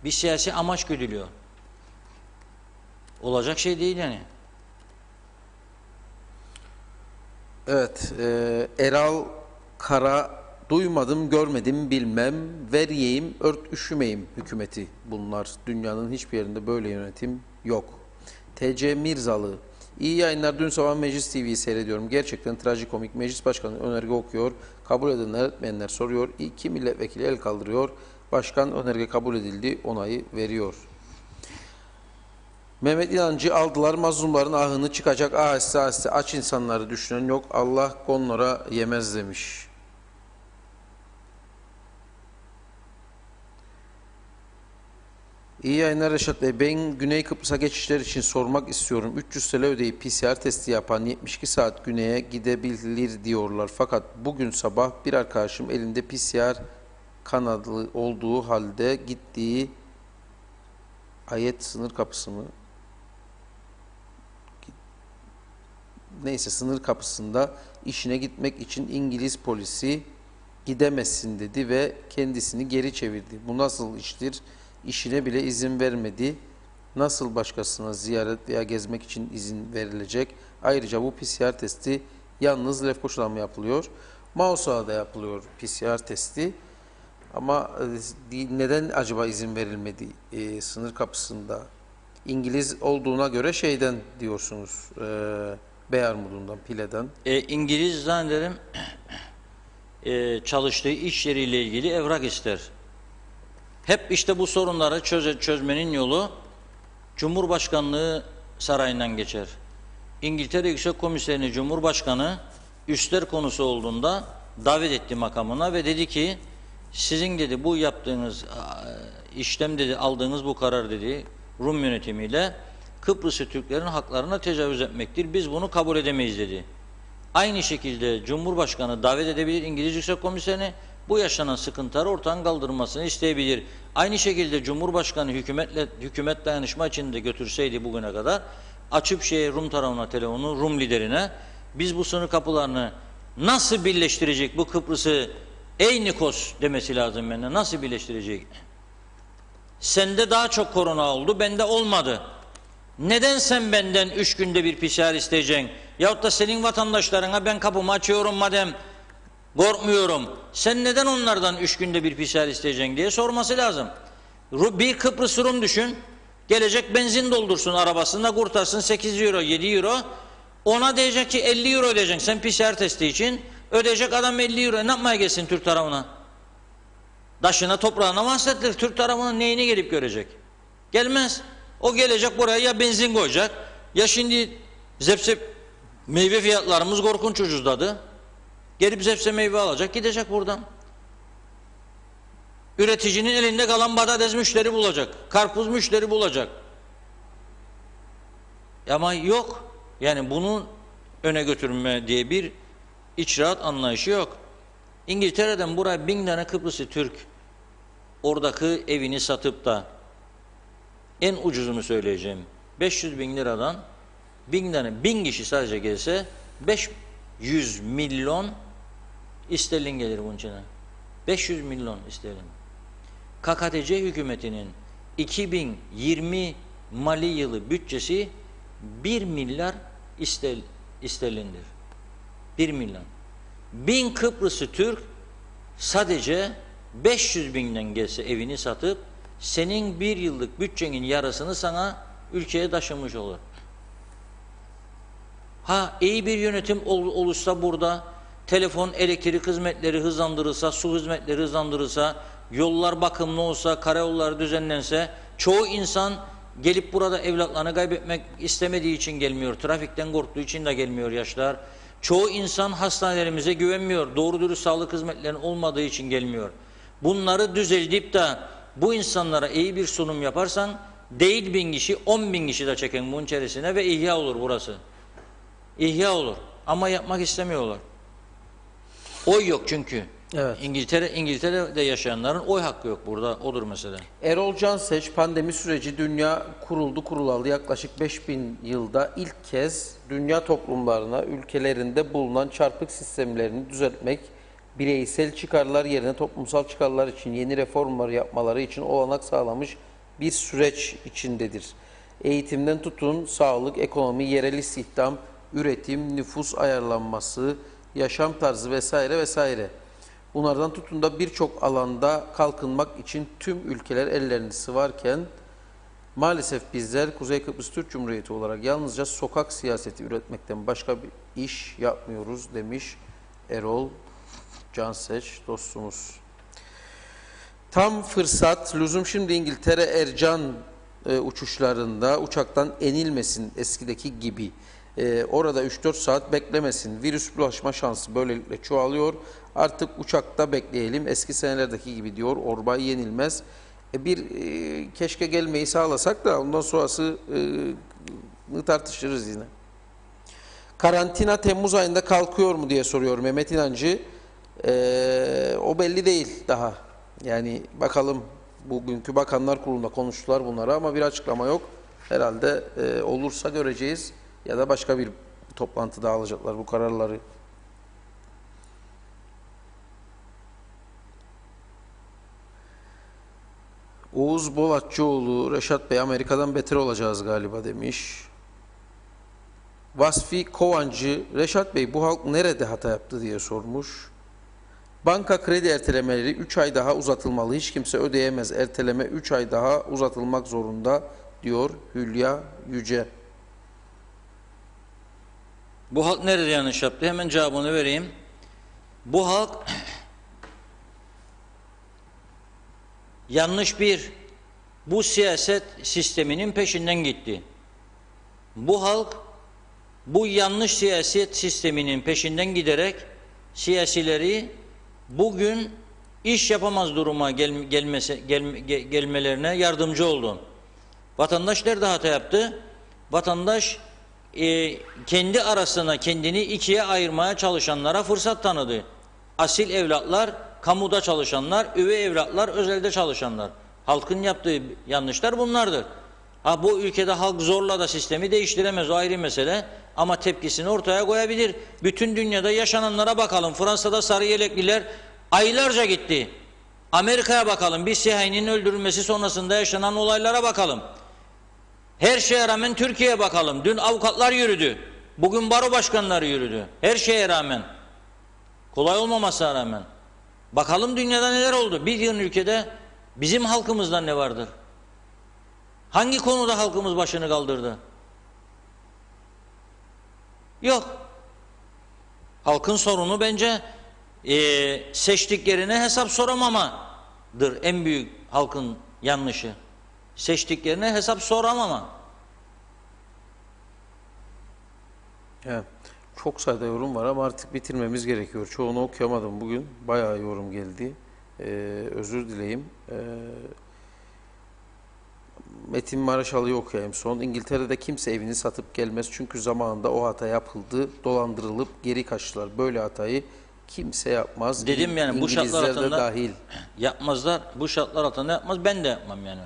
Bir siyasi amaç güdülüyor. Olacak şey değil yani. Evet, Eral Kara, duymadım, görmedim, bilmem, ver yiyeyim, ört üşümeyim hükümeti bunlar. Dünyanın hiçbir yerinde böyle yönetim yok. TC Mirzalı, iyi yayınlar. Dün sabah Meclis TV'yi seyrediyorum. Gerçekten trajikomik. Meclis Başkanı önerge okuyor. Kabul edenler, etmeyenler soruyor. İki milletvekili el kaldırıyor. Başkan önerge kabul edildi, onayı veriyor. Mehmet İnancı, aldılar mazlumların ahını çıkacak aheste aheste, aç insanları düşünen yok, Allah onlara yemez demiş. İyi yayınlar Reşat Bey. Ben Güney Kıbrıs'a geçişler için sormak istiyorum. 300 TL ödeyip PCR testi yapan 72 saat güneye gidebilir diyorlar. Fakat bugün sabah bir arkadaşım elinde PCR kanadı olduğu halde gittiği Ayet sınır kapısı mı? Neyse, sınır kapısında işine gitmek için İngiliz polisi gidemezsin dedi ve kendisini geri çevirdi. Bu nasıl iştir? İşine bile izin vermedi. Nasıl başkasına ziyaret veya gezmek için izin verilecek? Ayrıca bu PCR testi yalnız Lefkoşa'da mı yapılıyor? Mausa'da yapılıyor PCR testi. Ama neden acaba izin verilmedi sınır kapısında? İngiliz olduğuna göre şeyden diyorsunuz, Beyarmudundan, Pile'den. İngiliz zannederim çalıştığı iş yeriyle ilgili evrak ister. Hep işte bu sorunları çözmenin yolu Cumhurbaşkanlığı sarayından geçer. İngiltere Yüksek Komiserini Cumhurbaşkanı üstler konusu olduğunda davet etti makamına ve dedi ki sizin dedi bu yaptığınız işlem dedi, aldığınız bu karar dedi Rum yönetimiyle Kıbrıslı Türklerin haklarına tecavüz etmektir. Biz bunu kabul edemeyiz dedi. Aynı şekilde Cumhurbaşkanı davet edebilir İngiliz Yüksek Komiserini, bu yaşanan sıkıntıları ortadan kaldırmasını isteyebilir. Aynı şekilde Cumhurbaşkanı hükümet dayanışma içinde götürseydi bugüne kadar açıp Rum tarafına telefonu, Rum liderine biz bu sınır kapılarını nasıl birleştirecek bu Kıbrıs'ı, ey Nikos demesi lazım benden, nasıl birleştirecek? Sende daha çok korona oldu, bende olmadı. Neden sen benden 3 günde bir PCR isteyeceksin? Yahut da senin vatandaşlarına ben kapımı açıyorum madem korkmuyorum. Sen neden onlardan 3 günde bir PCR isteyeceksin diye sorması lazım. Bir Kıbrıs Rum düşün. Gelecek benzin doldursun arabasında, kurtarsın 8 euro 7 euro. Ona diyecek ki 50 euro ödeyeceksin sen PCR testi için. Ödeyecek adam 50 euro. Ne yapmaya gelsin Türk tarafına? Taşına toprağına bahsedilir. Türk tarafının neyini gelip görecek? Gelmez. O gelecek buraya ya benzin koyacak ya şimdi zepse meyve fiyatlarımız korkunç ucuzladı. Gelip zepse meyve alacak gidecek buradan. Üreticinin elinde kalan patates müşteri bulacak. Karpuz müşteri bulacak. Ama yok. Yani bunu öne götürme diye bir içraat anlayışı yok. İngiltere'den buraya 1000 tane Kıbrıslı Türk oradaki evini satıp da en ucuzunu söyleyeceğim 500 bin liradan 1000 tane 1000 kişi sadece gelse 500 milyon sterlin gelir bunun içine. 500 milyon sterlin. KKTC hükümetinin 2020 mali yılı bütçesi 1 milyar sterlindir. 1 milyon. 1000 Kıbrıslı Türk sadece 500 binden gelse evini satıp senin bir yıllık bütçenin yarısını sana ülkeye taşımış olur. Ha iyi bir yönetim olursa burada telefon, elektrik hizmetleri hızlandırılsa, su hizmetleri hızlandırılsa, yollar bakımlı olsa, karayolları düzenlense, çoğu insan gelip burada evlatlarını kaybetmek istemediği için gelmiyor, trafikten korktuğu için de gelmiyor yaşlar. Çoğu insan hastanelerimize güvenmiyor, doğru dürüst sağlık hizmetlerinin olmadığı için gelmiyor. Bunları düzeltip de bu insanlara iyi bir sunum yaparsan değil 1000 kişi 10.000 kişi de çeken bunun içerisine ve ihya olur burası. İhya olur ama yapmak istemiyorlar. Oy yok çünkü. Evet. İngiltere'de yaşayanların oy hakkı yok burada. Odur mesela. Erol Canseç, pandemi süreci dünya kurulalı yaklaşık 5000 yılda ilk kez dünya toplumlarına ülkelerinde bulunan çarpık sistemlerini düzeltmek, bireysel çıkarlar yerine toplumsal çıkarlar için yeni reformlar yapmaları için olanak sağlamış bir süreç içindedir. Eğitimden tutun, sağlık, ekonomi, yerel istihdam, üretim, nüfus ayarlanması, yaşam tarzı vesaire vesaire. Bunlardan tutun da birçok alanda kalkınmak için tüm ülkeler ellerini sıvarken maalesef bizler Kuzey Kıbrıs Türk Cumhuriyeti olarak yalnızca sokak siyaseti üretmekten başka bir iş yapmıyoruz demiş Erol Canseç dostumuz. Tam fırsat, lüzum şimdi İngiltere Ercan uçuşlarında uçaktan enilmesin eskideki gibi. Orada 3-4 saat beklemesin. Virüs bulaşma şansı böylelikle çoğalıyor. Artık uçakta bekleyelim eski senelerdeki gibi diyor Orbay Yenilmez. Keşke gelmeyi sağlasak da ondan sonrasını tartışırız yine. Karantina Temmuz ayında kalkıyor mu diye soruyor Mehmet İnancı. O belli değil daha. Yani bakalım, bugünkü Bakanlar Kurulu'nda konuştular bunları ama bir açıklama yok. Herhalde olursa göreceğiz ya da başka bir toplantıda alacaklar bu kararları. Oğuz Bolatçıoğlu, Reşat Bey Amerika'dan beter olacağız galiba demiş. Vasfi Kovancı, Reşat Bey bu halk nerede hata yaptı diye sormuş. Banka kredi ertelemeleri 3 ay daha uzatılmalı. Hiç kimse ödeyemez. Erteleme 3 ay daha uzatılmak zorunda diyor Hülya Yüce. Bu halk nerede yanlış yaptı? Hemen cevabını vereyim. Bu halk yanlış bu siyaset sisteminin peşinden gitti. Bu halk bu yanlış siyaset sisteminin peşinden giderek siyasileri bugün iş yapamaz duruma gelmelerine yardımcı oldu. Vatandaş nerede hata yaptı? Vatandaş kendi arasına kendini ikiye ayırmaya çalışanlara fırsat tanıdı. Asil evlatlar, kamuda çalışanlar, üvey evlatlar, özelde çalışanlar. Halkın yaptığı yanlışlar bunlardır. Bu ülkede halk zorla da sistemi değiştiremez, o ayrı mesele. Ama tepkisini ortaya koyabilir. Bütün dünyada yaşananlara bakalım. Fransa'da sarı yelekliler aylarca gitti. Amerika'ya bakalım. Bir siyahinin öldürülmesi sonrasında yaşanan olaylara bakalım. Her şeye rağmen Türkiye'ye bakalım. Dün avukatlar yürüdü. Bugün baro başkanları yürüdü. Her şeye rağmen. Kolay olmamasına rağmen. Bakalım dünyada neler oldu. Bir yığın ülkede bizim halkımızdan ne vardır? Hangi konuda halkımız başını kaldırdı? Yok. Halkın sorunu bence seçtiklerine hesap soramamadır en büyük halkın yanlışı. Seçtiklerine hesap soramama. Evet. Çok sayıda yorum var ama artık bitirmemiz gerekiyor. Çoğunu okuyamadım bugün. Bayağı yorum geldi. Özür dileyim. Metin Maraşalı'yı okuyayım son. İngiltere'de kimse evini satıp gelmez çünkü zamanında o hata yapıldı. Dolandırılıp geri kaçtılar. Böyle hatayı kimse yapmaz. Dedim yani bu şartlar altında dahil. Yapmazlar. Bu şartlar altında yapmaz. Ben de yapmam yani.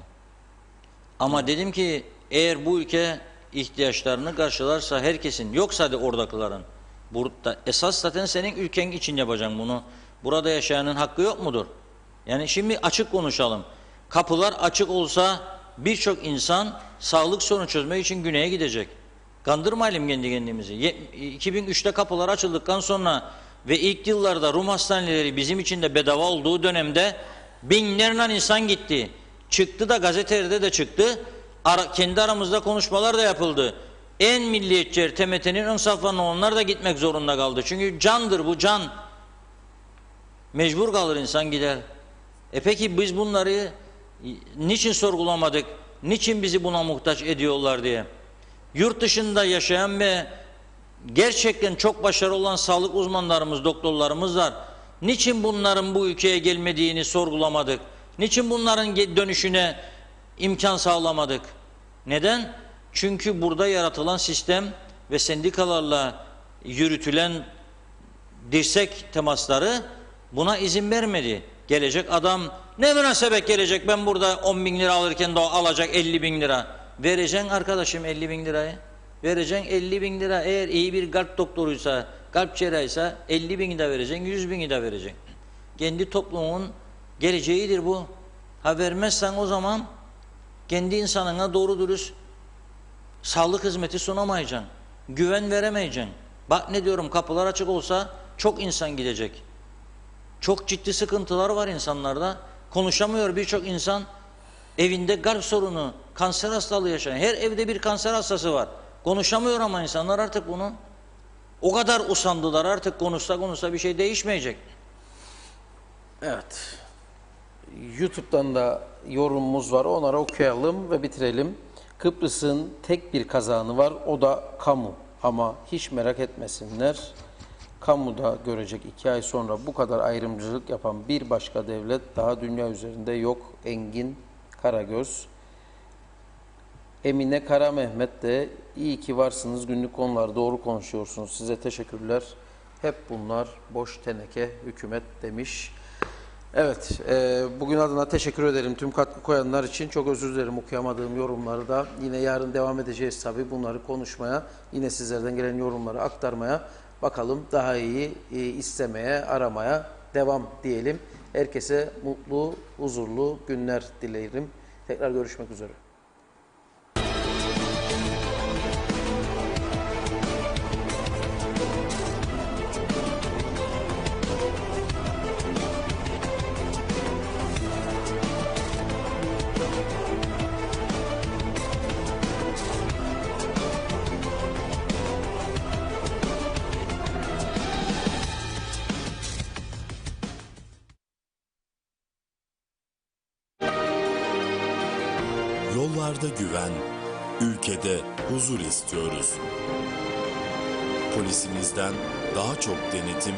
Ama dedim ki eğer bu ülke ihtiyaçlarını karşılarsa herkesin, yoksa da oradakilerin, burada esas zaten senin ülken için yapacaksın bunu. Burada yaşayanın hakkı yok mudur? Yani şimdi açık konuşalım. Kapılar açık olsa birçok insan sağlık sorunu çözmek için güneye gidecek. Kandırmayalım kendi kendimizi. 2003'te kapılar açıldıktan sonra ve ilk yıllarda Rum hastaneleri bizim için de bedava olduğu dönemde binlerle insan gitti. Çıktı da gazetelerde de çıktı. Kendi aramızda konuşmalar da yapıldı. En milliyetçi TMT'nin ön saflarına onlar da gitmek zorunda kaldı. Çünkü candır bu, can. Mecbur kalır insan gider. Peki biz bunları niçin sorgulamadık? Niçin bizi buna muhtaç ediyorlar diye. Yurt dışında yaşayan ve gerçekten çok başarılı olan sağlık uzmanlarımız, doktorlarımız var. Niçin bunların bu ülkeye gelmediğini sorgulamadık? Niçin bunların dönüşüne imkan sağlamadık? Neden? Çünkü burada yaratılan sistem ve sendikalarla yürütülen dirsek temasları Buna izin vermedi. Gelecek adam, ne münasebet gelecek, ben burada 10 bin lira alırken de o alacak 50 bin lira. Vereceksin arkadaşım 50 bin lirayı. Vereceksin 50 bin lira. Eğer iyi bir kalp doktoruysa, kalp cerrahıysa 50 bini de vereceksin, 100 bini de vereceksin. Kendi toplumun geleceğidir bu. Ha vermezsen o zaman kendi insanına doğru dürüst sağlık hizmeti sunamayacaksın. Güven veremeyeceksin. Bak ne diyorum, kapılar açık olsa çok insan gidecek. Çok ciddi sıkıntılar var insanlarda. Konuşamıyor birçok insan. Evinde kalp sorunu, kanser hastalığı yaşayan. Her evde bir kanser hastası var. Konuşamıyor ama insanlar artık bunu. O kadar usandılar, artık konuşsa bir şey değişmeyecek. Evet. YouTube'dan da yorumumuz var. Onları okuyalım ve bitirelim. Kıbrıs'ın tek bir kazanı var. O da kamu. Ama hiç merak etmesinler. Kamuda görecek 2 ay sonra bu kadar ayrımcılık yapan bir başka devlet daha dünya üzerinde yok. Engin Karagöz. Emine Kara Mehmet de iyi ki varsınız. Günlük konular doğru konuşuyorsunuz. Size teşekkürler. Hep bunlar boş teneke hükümet demiş. Evet, bugün adına teşekkür ederim tüm katkı koyanlar için. Çok özür dilerim okuyamadığım yorumları da. Yine yarın devam edeceğiz tabii bunları konuşmaya. Yine sizlerden gelen yorumları aktarmaya. Bakalım daha iyi istemeye, aramaya devam diyelim. Herkese mutlu, huzurlu günler dilerim. Tekrar görüşmek üzere. Yollarda güven, ülkede huzur istiyoruz. Polisimizden daha çok denetim,